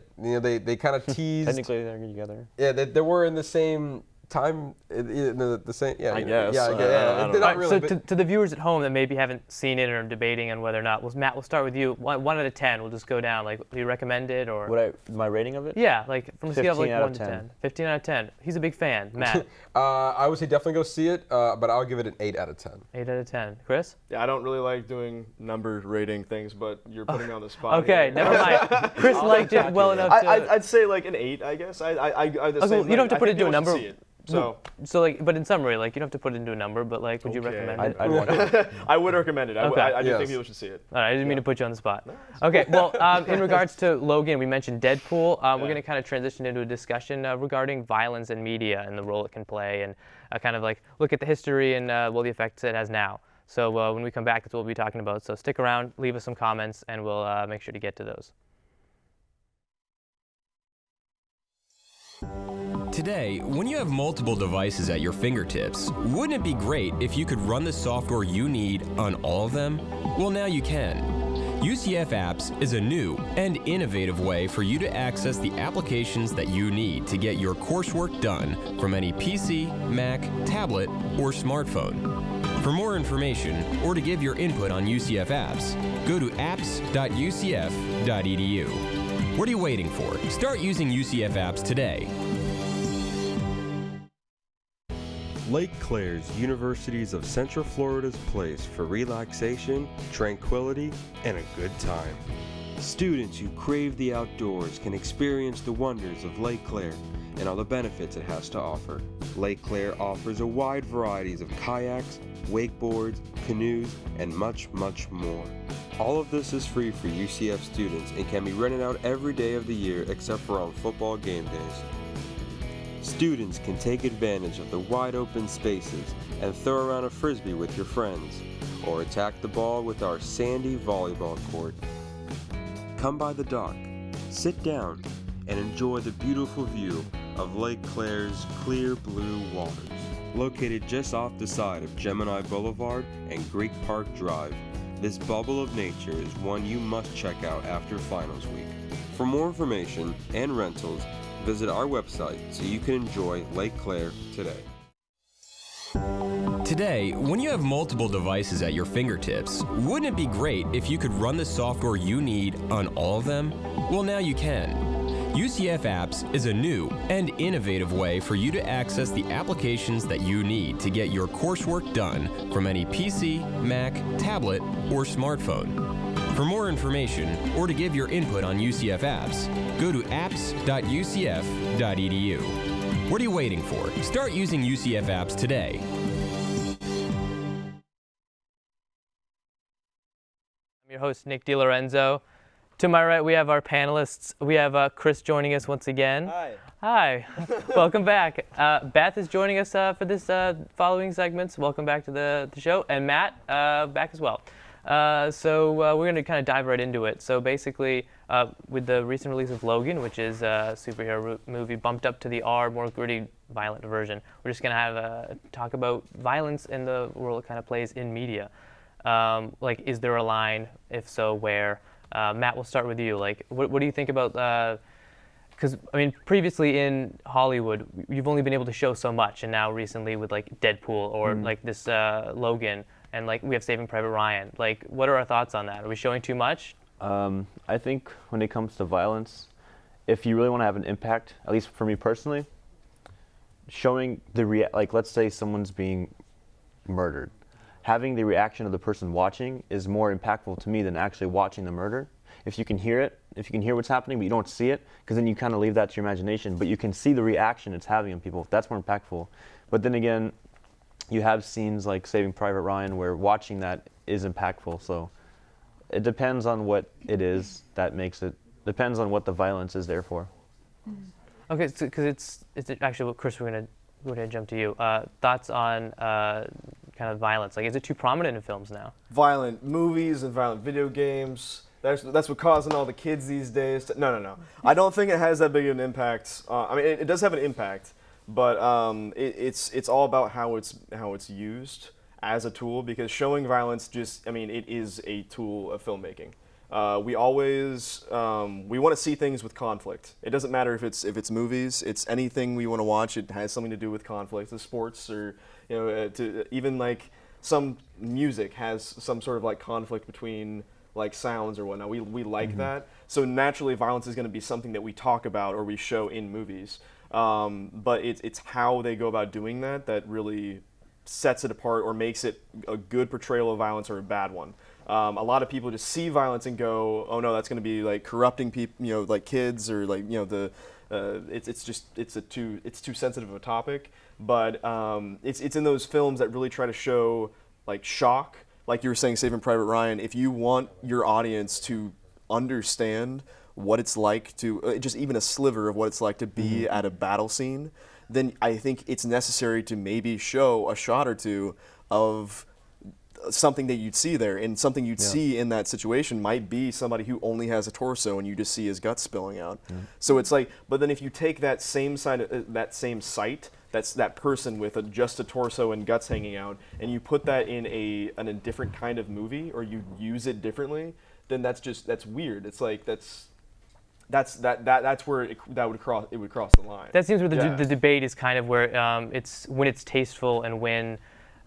They kind of teased. Technically, they're together. Yeah, they were in the same time the same. Yeah, I guess. Yeah, I yeah. don't They're know. not really. So to the viewers at home that maybe haven't seen it or are debating on whether or not, well, Matt, we'll start with you. 1 out of 10, we'll just go down. Like, do you recommend it or? My rating of it? Yeah, like from a scale of like 15 out of 1 to 10. 10. 15 out of 10. He's a big fan. Matt, I would say definitely go see it, but I'll give it an 8 out of 10. 8 out of 10. Chris? Yeah, I don't really like doing number rating things, but you're putting me on the spot. Okay, here. never mind. Chris liked it well enough to. I'd say like an 8, I guess. Okay, you don't have to put it into a number. So like, but in summary, like, you don't have to put it into a number, but like, would you Okay. recommend it? I'd watch it. I would recommend it. Okay. I do Yes. think people should see it. All right, I didn't mean to put you on the spot. Okay, well, in regards to Logan, we mentioned Deadpool. We're going to kind of transition into a discussion regarding violence in media and the role it can play, and kind of like look at the history and the effects it has now. So when we come back, that's what we'll be talking about. So stick around, leave us some comments, and we'll make sure to get to those. Today, when you have multiple devices at your fingertips, wouldn't it be great if you could run the software you need on all of them? Well, now you can. UCF Apps is a new and innovative way for you to access the applications that you need to get your coursework done from any PC, Mac, tablet, or smartphone. For more information or to give your input on UCF Apps, go to apps.ucf.edu. What are you waiting for? Start using UCF Apps today. Lake Claire's Universities of Central Florida's place for relaxation, tranquility, and a good time. Students who crave the outdoors can experience the wonders of Lake Claire and all the benefits it has to offer. Lake Claire offers a wide variety of kayaks, wakeboards, canoes, and much, much more. All of this is free for UCF students and can be rented out every day of the year except for on football game days. Students can take advantage of the wide open spaces and throw around a frisbee with your friends, or attack the ball with our sandy volleyball court. Come by the dock, sit down, and enjoy the beautiful view of Lake Claire's clear blue waters. Located just off the side of Gemini Boulevard and Greek Park Drive, this bubble of nature is one you must check out after finals week. For more information and rentals, visit our website so you can enjoy Lake Claire today. Today, when you have multiple devices at your fingertips, wouldn't it be great if you could run the software you need on all of them? Well, now you can. UCF Apps is a new and innovative way for you to access the applications that you need to get your coursework done from any PC, Mac, tablet, or smartphone. For more information or to give your input on UCF Apps, go to apps.ucf.edu. What are you waiting for? Start using UCF Apps today. I'm your host, Nick DiLorenzo. To my right, we have our panelists. We have Chris joining us once again. Hi. Hi. Welcome back. Beth is joining us for this following segments. Welcome back to the show. And Matt, back as well. So we're going to kind of dive right into it. So basically, with the recent release of Logan, which is a superhero movie bumped up to the R, more gritty, violent version, we're just going to have a talk about violence and the role it kind of plays in media. Like, is there a line? If so, where? Matt, we'll start with you. Like, what do you think about? Because I mean, previously in Hollywood, you've only been able to show so much, and now recently with like Deadpool or like this Logan, and like we have Saving Private Ryan. Like, what are our thoughts on that? Are we showing too much? I think when it comes to violence, if you really want to have an impact, at least for me personally, showing the like, let's say someone's being murdered, having the reaction of the person watching is more impactful to me than actually watching the murder. If you can hear it, if you can hear what's happening, but you don't see it, because then you kind of leave that to your imagination, but you can see the reaction it's having on people. That's more impactful. But then again, you have scenes like Saving Private Ryan where watching that is impactful. So it depends on what it is that makes it, depends on what the violence is there for. Okay, so, because it's actually, Chris, we're gonna jump to you. Thoughts on kind of violence? Like, is it too prominent in films now? Violent movies and violent video games. That's what's causing all the kids these days. No. I don't think it has that big of an impact. I mean, it does have an impact, but it's all about how it's used as a tool. Because showing violence it is a tool of filmmaking. We always we want to see things with conflict. It doesn't matter if it's movies, it's anything we want to watch. It has something to do with conflict, the sports, or even like some music has some sort of like conflict between like sounds or whatnot. We like that. So naturally, violence is going to be something that we talk about or we show in movies. But it's how they go about doing that really sets it apart or makes it a good portrayal of violence or a bad one. A lot of people just see violence and go, oh no, that's going to be like corrupting people, like kids, or like it's too sensitive of a topic. But it's in those films that really try to show like shock, like you were saying, Saving Private Ryan. If you want your audience to understand what it's like to just even a sliver of what it's like to be at a battle scene, then I think it's necessary to maybe show a shot or two of something that you'd see there, and something you'd see in that situation might be somebody who only has a torso and you just see his guts spilling out. So it's like, but then if you take that same side, that same sight, that's that person with just a torso and guts hanging out, and you put that in a different kind of movie, or you use it differently, then that's weird. It's like that's where it would cross the line. That seems where the debate is kind of where it's when it's tasteful and when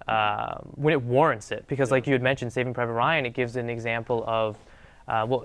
it warrants it. Because like you had mentioned, Saving Private Ryan, it gives an example of,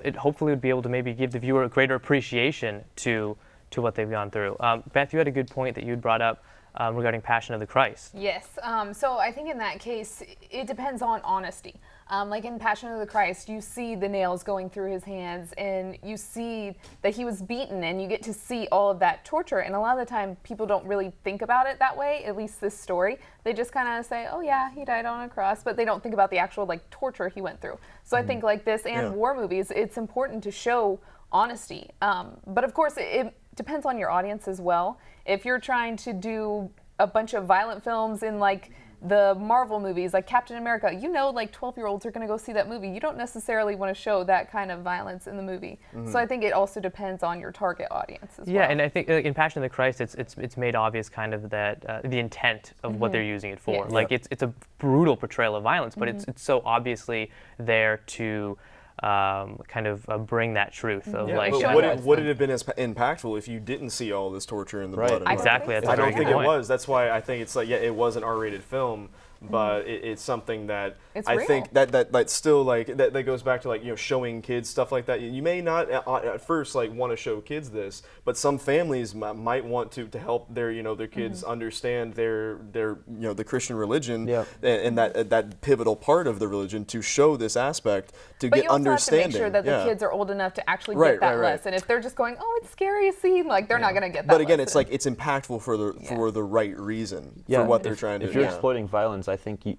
it hopefully would be able to maybe give the viewer a greater appreciation to what they've gone through. Beth, you had a good point that you had brought up regarding Passion of the Christ. Yes. So I think in that case, it depends on honesty. Like in Passion of the Christ, you see the nails going through his hands, and you see that he was beaten, and you get to see all of that torture. And a lot of the time, people don't really think about it that way, at least this story. They just kind of say, oh yeah, he died on a cross, but they don't think about the actual like torture he went through. So I think like this and war movies, it's important to show honesty. But of course, it depends on your audience as well. If you're trying to do a bunch of violent films in like the Marvel movies, like Captain America, like 12-year-olds are going to go see that movie. You don't necessarily want to show that kind of violence in the movie. So I think it also depends on your target audience as well. Yeah, and I think in Passion of the Christ, it's made obvious kind of that the intent of what they're using it for. Yes. Like it's a brutal portrayal of violence, but it's so obviously there to kind of bring that truth of Yeah, like. but would it have been as impactful if you didn't see all this torture and the blood? And Exactly. That's I a very don't think good it point. was. That's why I think it's like, it was an R-rated film, but it's something that It's I real. think that still like that goes back to like showing kids stuff like that. You may not at first like want to show kids this, but some families might want to help their their kids understand their the Christian religion and that pivotal part of the religion, to show this aspect to But get you also understanding. have to make sure that the kids are old enough to actually Right, get that right, right. lesson. If they're just going, oh, it's scary scene, like they're not going to get that. But again, lesson. it's like it's impactful for the right reason for what they're trying to do. If you're exploiting violence, I think in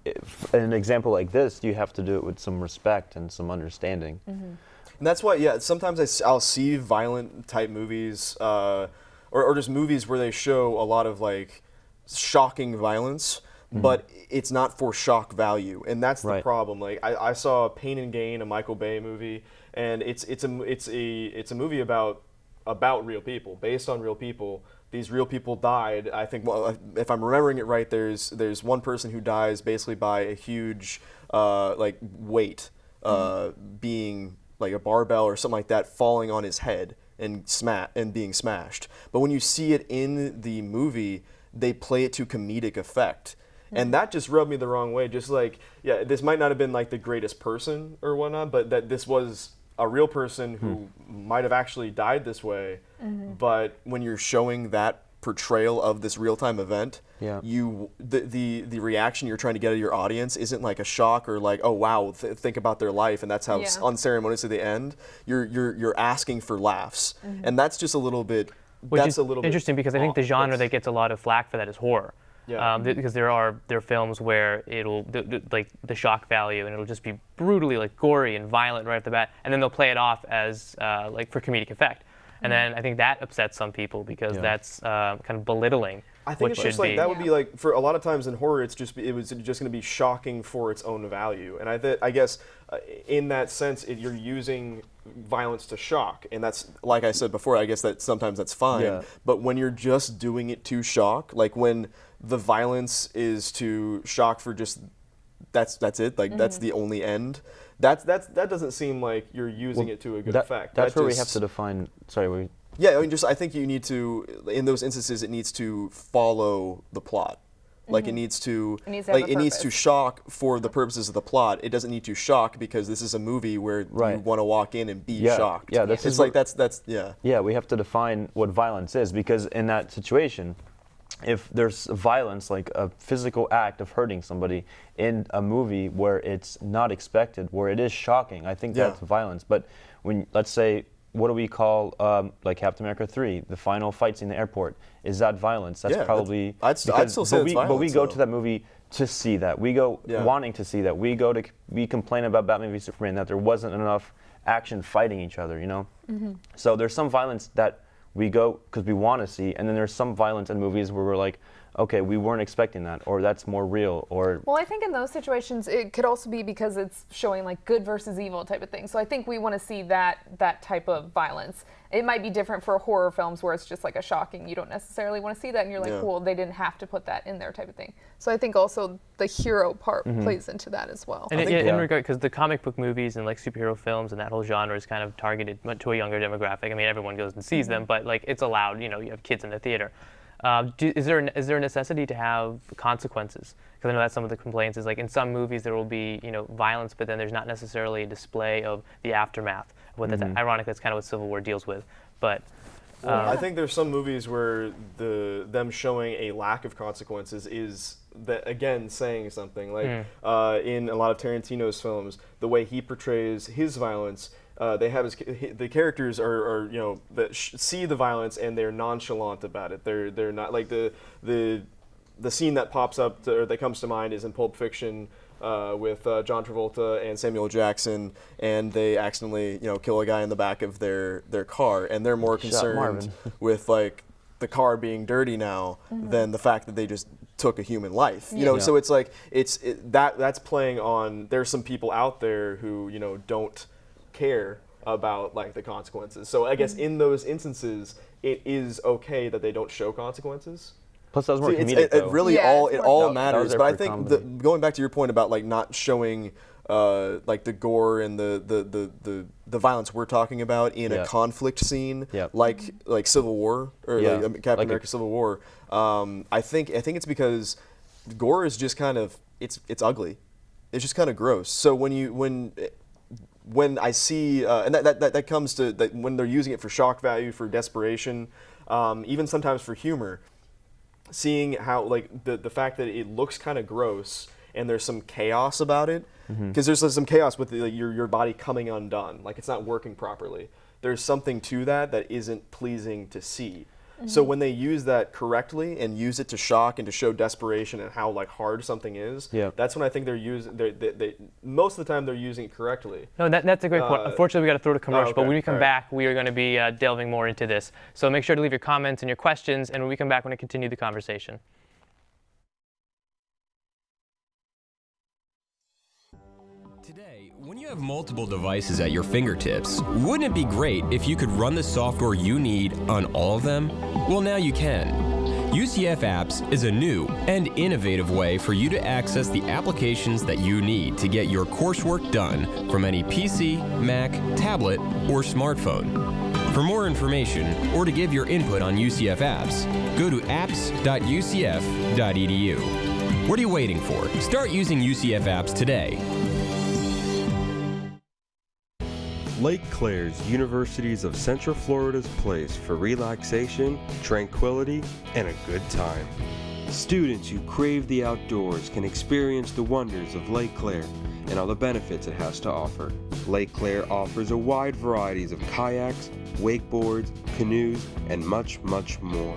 an example like this, you have to do it with some respect and some understanding. And that's why, sometimes I'll see violent type movies, or just movies where they show a lot of like shocking violence, but it's not for shock value, and that's the problem. Like I saw Pain and Gain, a Michael Bay movie, and it's a movie about real people, based on real people. These real people died. I think, well, if I'm remembering it right, there's one person who dies basically by a huge like weight being like a barbell or something like that falling on his head and being smashed. But when you see it in the movie, they play it to comedic effect. And that just rubbed me the wrong way. Just like, this might not have been like the greatest person or whatnot, but that this was a real person who might have actually died this way. But when you're showing that portrayal of this real-time event, the reaction you're trying to get out of your audience isn't like a shock or like, oh wow, think about their life and that's how unceremoniously they end. You're asking for laughs, and that's just a little bit. Which is interesting because I think the genre that gets a lot of flack for that is horror. Because there are films where it'll like the shock value and it'll just be brutally like gory and violent right off the bat, and then they'll play it off as like for comedic effect, and then I think that upsets some people because that's kind of belittling. I think it's just like that would be like, for a lot of times in horror, it was just going to be shocking for its own value, and I guess in that sense you're using violence to shock, and that's, like I said before, I guess that sometimes that's fine. But when you're just doing it to shock, like when the violence is to shock for just that's it. Like that's the only end. That doesn't seem like you're using it to a good effect. That's That where we just- have to define. Sorry, Yeah, I mean, I think you need to, in those instances, it needs to follow the plot. Like it needs to, It needs to have a it needs to purpose. shock for the purposes of the plot. It doesn't need to shock because this is a movie where you Right. want to walk in and be Yeah, shocked. yeah, this it's is like what- that's yeah. Yeah, we have to define what violence is, because in that situation, if there's violence, like a physical act of hurting somebody in a movie where it's not expected, where it is shocking, I think Yeah. that's violence. But when, let's say, what do we call, like Captain America 3, the final fight scene in the airport? Is that violence? That's Yeah, probably. I'd still say but it's But we violence, go though. to that movie to see that. We go Yeah. wanting to see that. We complain about Batman v Superman that there wasn't enough action fighting each other, you know? So there's some violence that we go because we want to see, and then there's some violence in movies where we're like, okay, we weren't expecting that, or that's more real, or Well, I think in those situations, it could also be because it's showing like good versus evil type of thing. So I think we want to see that type of violence. It might be different for horror films where it's just like a shocking. You don't necessarily want to see that, and you're like, Yeah. cool, they didn't have to put that in there type of thing. So I think also the hero part plays into that as well. And think- in yeah. regard, because the comic book movies and like superhero films and that whole genre is kind of targeted to a younger demographic. I mean, everyone goes and sees them, but like it's allowed. You know, you have kids in the theater. Is there a necessity to have consequences? Because I know that's some of the complaints. Is like in some movies there will be violence, but then there's not necessarily a display of the aftermath. What that's ironically, that's kind of what Civil War deals with. But I think there's some movies where them showing a lack of consequences is that again saying something. Like in a lot of Tarantino's films, the way he portrays his violence, they have the characters are that see the violence and they're nonchalant about it. They're not like the scene that pops up or that comes to mind is in Pulp Fiction. With John Travolta and Samuel Jackson, and they accidentally, kill a guy in the back of their car, and they're more Shot concerned Marvin. with like the car being dirty now than the fact that they just took a human life. Yeah. So it's like that's playing on. There's some people out there who don't care about like the consequences. So I guess in those instances, it is okay that they don't show consequences. plus that was more See, comedic. it though. really Yeah, all it's it more all That was matters. there But I for think comedy. going back to your point about like not showing like the gore and the violence we're talking about in Yeah. a conflict scene, Yeah. like Civil War or Yeah. like Captain Like America: Civil War. I think it's because gore is just kind of it's ugly. It's just kind of gross. So when I see and that comes to that when they're using it for shock value, for desperation, even sometimes for humor. Seeing how like the fact that it looks kind of gross and there's some chaos about it, because there's some chaos with your body coming undone, like it's not working properly. There's something to that isn't pleasing to see. So when they use that correctly and use it to shock and to show desperation and how like hard something is, Yeah. that's when I think they're using. They most of the time they're using it correctly. no, that's a great point. Unfortunately, we got to throw to commercial. But okay. when we come All right. back, we are going to be delving more into this. So make sure to leave your comments and your questions. And when we come back, we're going to continue the conversation. Today, when you have multiple devices at your fingertips, wouldn't it be great if you could run the software you need on all of them? Well, now you can. UCF Apps is a new and innovative way for you to access the applications that you need to get your coursework done from any PC, Mac, tablet, or smartphone. For more information or to give your input on UCF Apps, go to apps.ucf.edu. What are you waiting for? Start using UCF Apps today. Lake Claire's Universities of Central Florida's place for relaxation, tranquility, and a good time. Students who crave the outdoors can experience the wonders of Lake Claire and all the benefits it has to offer. Lake Claire offers a wide variety of kayaks, wakeboards, canoes, and much, much more.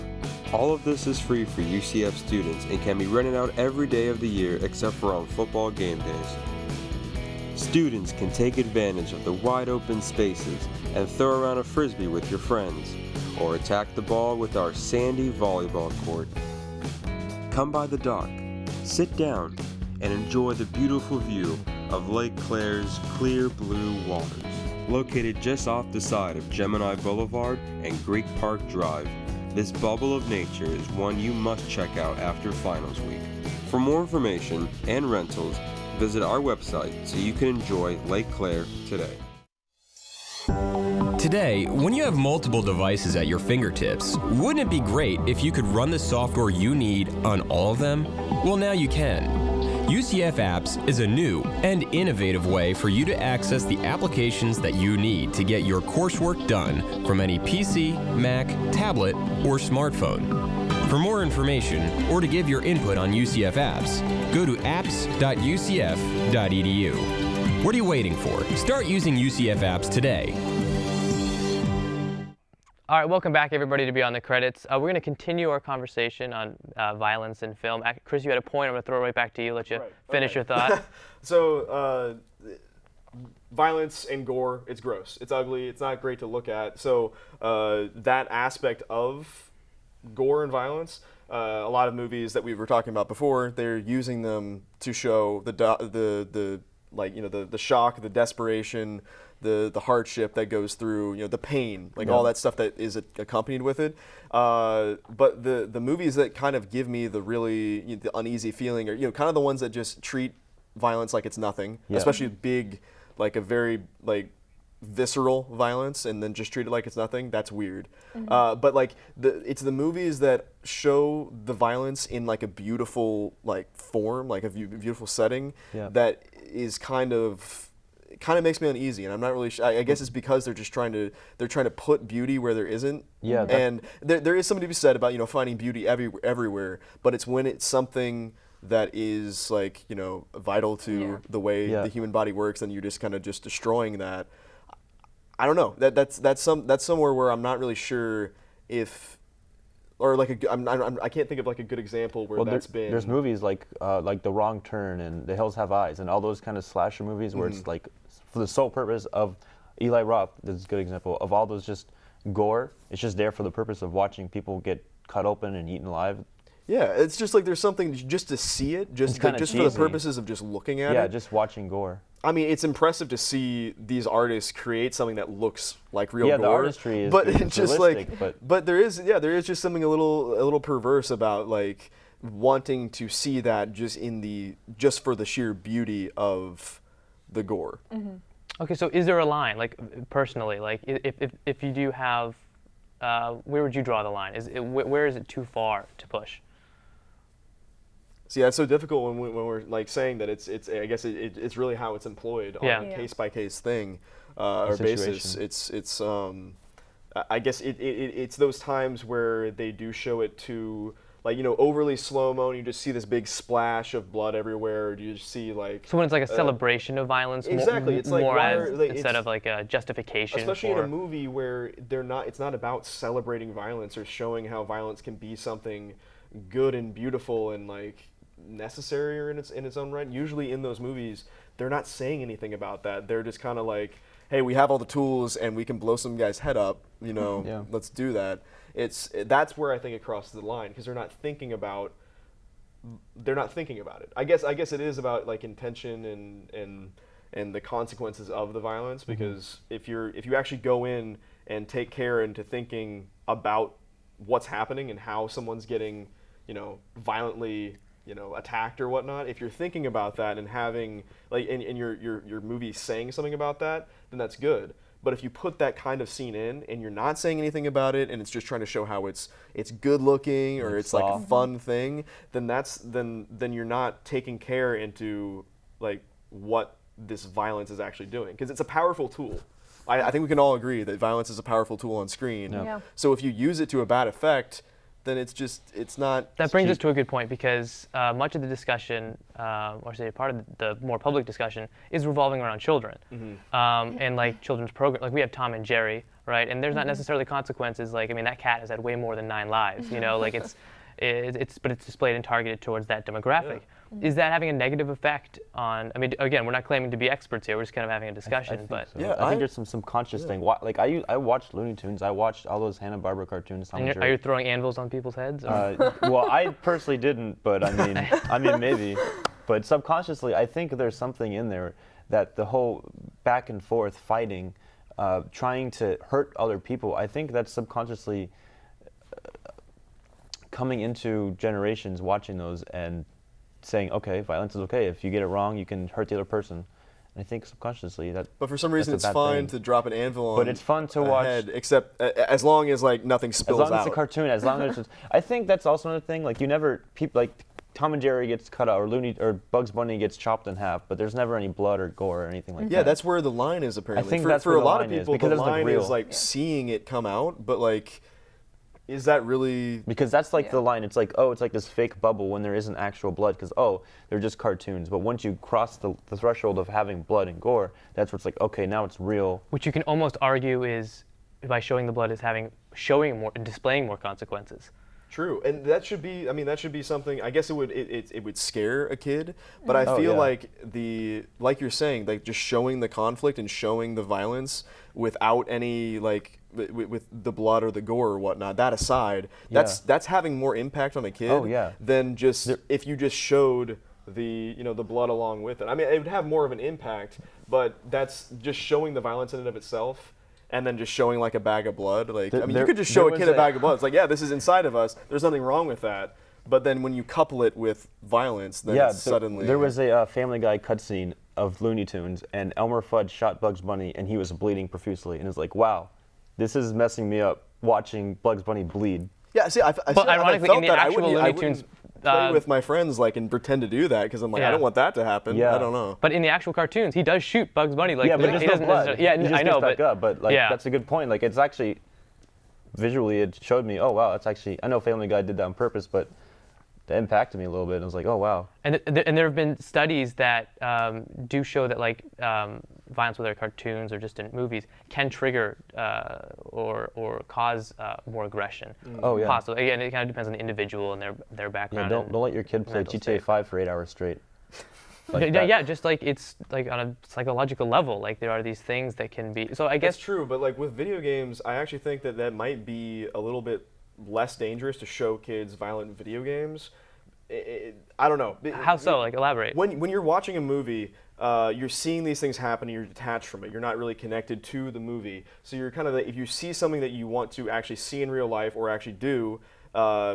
All of this is free for UCF students and can be rented out every day of the year except for on football game days. Students can take advantage of the wide open spaces and throw around a frisbee with your friends, or attack the ball with our sandy volleyball court. Come by the dock, sit down, and enjoy the beautiful view of Lake Claire's clear blue waters. Located just off the side of Gemini Boulevard and Greek Park Drive, this bubble of nature is one you must check out after finals week. For more information and rentals, visit our website so you can enjoy Lake Claire today. Today, when you have multiple devices at your fingertips, wouldn't it be great if you could run the software you need on all of them? Well, now you can. UCF Apps is a new and innovative way for you to access the applications that you need to get your coursework done from any PC, Mac, tablet, or smartphone. For more information or to give your input on UCF Apps, go to apps.ucf.edu. What are you waiting for? Start using UCF Apps today. All right, welcome back, everybody, to Beyond the Credits. We're going to continue our conversation on violence in film. Chris, you had a point. I'm going to throw it right back to you, let you finish your thought. So, violence and gore, it's gross. It's ugly. It's not great to look at. So, that aspect of gore and violence, a lot of movies that we were talking about before, they're using them to show the shock, the desperation, the hardship that goes through, the pain, all that stuff that is accompanied with it. But the movies that kind of give me the really the uneasy feeling are kind of the ones that just treat violence like it's nothing, especially big, like a very visceral violence, and then just treat it like it's nothing. That's weird. But it's the movies that show the violence in like a beautiful form, like a beautiful setting that is kind of makes me uneasy, and I'm not really sure. I guess it's because they're trying to put beauty where there isn't. Yeah. And there is something to be said about finding beauty everywhere, but it's when it's something that is vital to the way the human body works, and you're just kind of just destroying that. I don't know. That's somewhere where I'm not really sure if. Or I can't think of a good example where that's been. There's movies like The Wrong Turn and The Hills Have Eyes and all those kind of slasher movies where it's for the sole purpose of Eli Roth. This is a good example of all those just gore. It's just there for the purpose of watching people get cut open and eaten alive. Yeah, it's just there's something just to see it, just for the purposes of just looking at it. Yeah, just watching gore. I mean, it's impressive to see these artists create something that looks like real gore. Yeah, the artistry is just but there is just something a little perverse about wanting to see that just for the sheer beauty of the gore. Mm-hmm. Okay, so is there a line, personally, if you do have, where would you draw the line? Where is it too far to push? See, that's so difficult when we're saying that it's I guess it's really how it's employed on a case by case thing or basis. It's I guess it's those times where they do show it to overly slow-mo, and you just see this big splash of blood everywhere. Or you just see so when it's a celebration of violence, exactly, it's more instead of a justification. Especially in a movie where it's not about celebrating violence or showing how violence can be something good and beautiful and necessary or in its own right. Usually in those movies, they're not saying anything about that. They're just kind of hey, we have all the tools and we can blow some guy's head up. Let's do that. That's where I think it crosses the line, because they're not thinking about it. I guess it is about intention and the consequences of the violence, because if you actually go in and take care into thinking about what's happening and how someone's getting violently attacked or whatnot, if you're thinking about that and having in your movie saying something about that, then that's good. But if you put that kind of scene in and you're not saying anything about it, and it's just trying to show how it's good looking or it's a fun thing, then then you're not taking care into what this violence is actually doing, because it's a powerful tool. I think we can all agree that violence is a powerful tool on screen. Yeah. So if you use it to a bad effect, then it's not. That brings us to a good point, because much of the discussion, or say part of the more public discussion, is revolving around children, and children's programs. We have Tom and Jerry, right? And there's not necessarily consequences. That cat has had way more than 9 lives. But it's displayed and targeted towards that demographic. Is that having a negative effect on? Again, we're not claiming to be experts here. We're just kind of having a discussion. I think there's some subconscious thing. I watched Looney Tunes. I watched all those Hanna-Barbera cartoons. Are you throwing anvils on people's heads? Well, I personally didn't, but I mean maybe. But subconsciously, I think there's something in there that the whole back and forth fighting, trying to hurt other people. I think that's subconsciously coming into generations watching those and saying, okay, violence is okay. If you get it wrong, you can hurt the other person. And I think subconsciously But for some reason, that's a it's bad fine thing. to drop an anvil on. But it's fun to watch. Head, except as long as like nothing As spills long as out. it's a cartoon, as long as it's, I think that's also another thing. Like people like Tom and Jerry gets cut out, or Bugs Bunny gets chopped in half, but there's never any blood or gore or anything like that. Yeah, that's where the line is apparently. I think for, that's for where a the lot of line is, people, because the it's, like, line real. is like seeing it come out, but like, is that really? Because that's like Yeah. the line. It's like, oh, it's like this fake bubble when there isn't actual blood. Because they're just cartoons. But once you cross the threshold of having blood and gore, that's where it's like, okay, now it's real. Which you can almost argue is by showing the blood is displaying more consequences. True, and that should be. I mean, that should be something. I guess it would scare a kid, but I feel yeah. like like you're saying, like just showing the conflict and showing the violence without any like with the blood or the gore or whatnot. That aside, that's having more impact on a kid Oh, yeah. than just if you just showed the the blood along with it. I mean, it would have more of an impact, but that's just showing the violence in and of itself. And then just showing like a bag of blood, like I mean, you could just show a kid a bag of blood. It's like, yeah, this is inside of us. There's nothing wrong with that. But then when you couple it with violence, then it's suddenly there was a Family Guy cutscene of Looney Tunes, and Elmer Fudd shot Bugs Bunny, and he was bleeding profusely, and it's like, wow, this is messing me up watching Bugs Bunny bleed. Yeah, see, But ironically, in the actual Looney Tunes, play with my friends like and pretend to do that because I'm like, I don't want that to happen. Yeah. I don't know. But in the actual cartoons, he does shoot Bugs Bunny. Like, Yeah, but he there's no doesn't blood. necessarily- Yeah, He just I know, gets back up, but like yeah. that's a good point. Like it's actually visually, it showed me, oh wow, that's actually. I know Family Guy did that on purpose, but it impacted me a little bit. I was like, oh wow. And there have been studies that do show that like violence, whether cartoons or just in movies, can trigger or cause more aggression. Oh yeah. Possibly. Again, it kind of depends on the individual and their Yeah, background. don't let your kid play mental GTA state. 5 for 8 hours straight. Yeah, just like it's like on a psychological level, like there are these things that can be. So I guess It's true, but like with video games, I actually think that might be a little bit less dangerous to show kids violent video games. I don't know. How so? Like elaborate. When you're watching a movie, you're seeing these things happen and you're detached from it. You're not really connected to the movie. So you're kind of if you see something that you want to actually see in real life or actually do,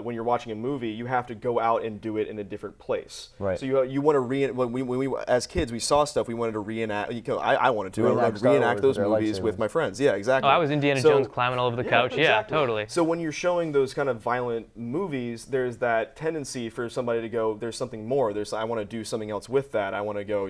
when you're watching a movie, you have to go out and do it in a different place. Right. So you want to when we as kids we saw stuff we wanted to reenact. I wanted to. I Reenact wanted to Star reenact Wars those with their movies with lightsabers. my friends. Yeah, exactly. Oh, I was Indiana So- Jones climbing all over the couch. Yeah, exactly. totally. So when you're showing those kind of violent movies, there's that tendency for somebody to go, there's something more. I want to do something else with that. I want to go,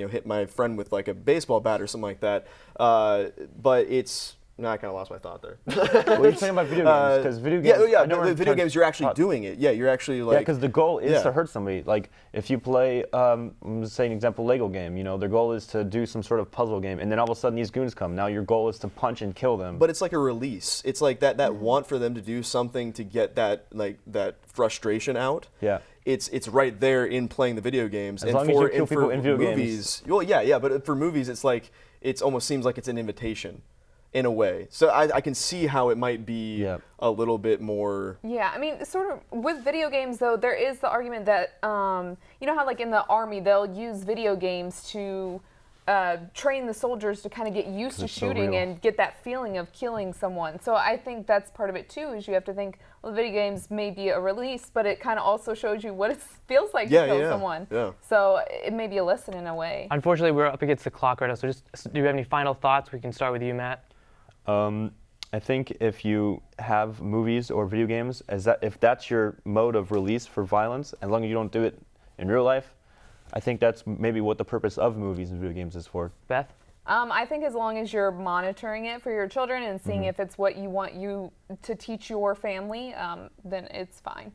hit my friend with like a baseball bat or something like that. But it's. No, I kind of lost my thought there. Well, you're talking about video games because video games. I know the we're video games you're actually doing it. Yeah, you're actually like. Yeah, because the goal is Yeah. to hurt somebody. Like if you play, I'm just saying an example, Lego game. Their goal is to do some sort of puzzle game, and then all of a sudden these goons come. Now your goal is to punch and kill them. But it's like a release. It's like that want for them to do something to get that frustration out. Yeah. It's right there in playing the video games. As long as you kill people in video games. movies, well, yeah. But for movies, it's like it almost seems like it's an invitation, in a way. So I can see how it might be a little bit more. Yeah, I mean, sort of with video games though, there is the argument that you know how like in the army they'll use video games to train the soldiers to kind of get used to it's so shooting real. and get that feeling of killing someone. So I think that's part of it too. Is you have to think, well, video games may be a release, but it kind of also shows you what it feels like to kill someone. Yeah. So it may be a lesson in a way. Unfortunately, we're up against the clock right now. So do you have any final thoughts? We can start with you, Matt. I think if you have movies or video games, if that's your mode of release for violence, as long as you don't do it in real life, I think that's maybe what the purpose of movies and video games is for. Beth? I think as long as you're monitoring it for your children and seeing if it's what you want you to teach your family, then it's fine.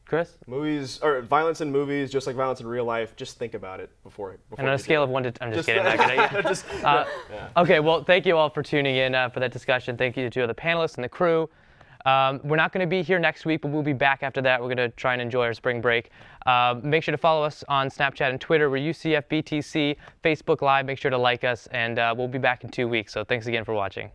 Chris? Movies or violence in movies, just like violence in real life. Just think about it before. And on a you scale do of 1 to, I'm just Just- kidding. Not gonna, Just- Okay, well, thank you all for tuning in for that discussion. Thank you to the panelists and the crew. We're not going to be here next week, but we'll be back after that. We're going to try and enjoy our spring break. Make sure to follow us on Snapchat and Twitter. We're UCFBTC, Facebook Live. Make sure to like us, and we'll be back in 2 weeks. So thanks again for watching.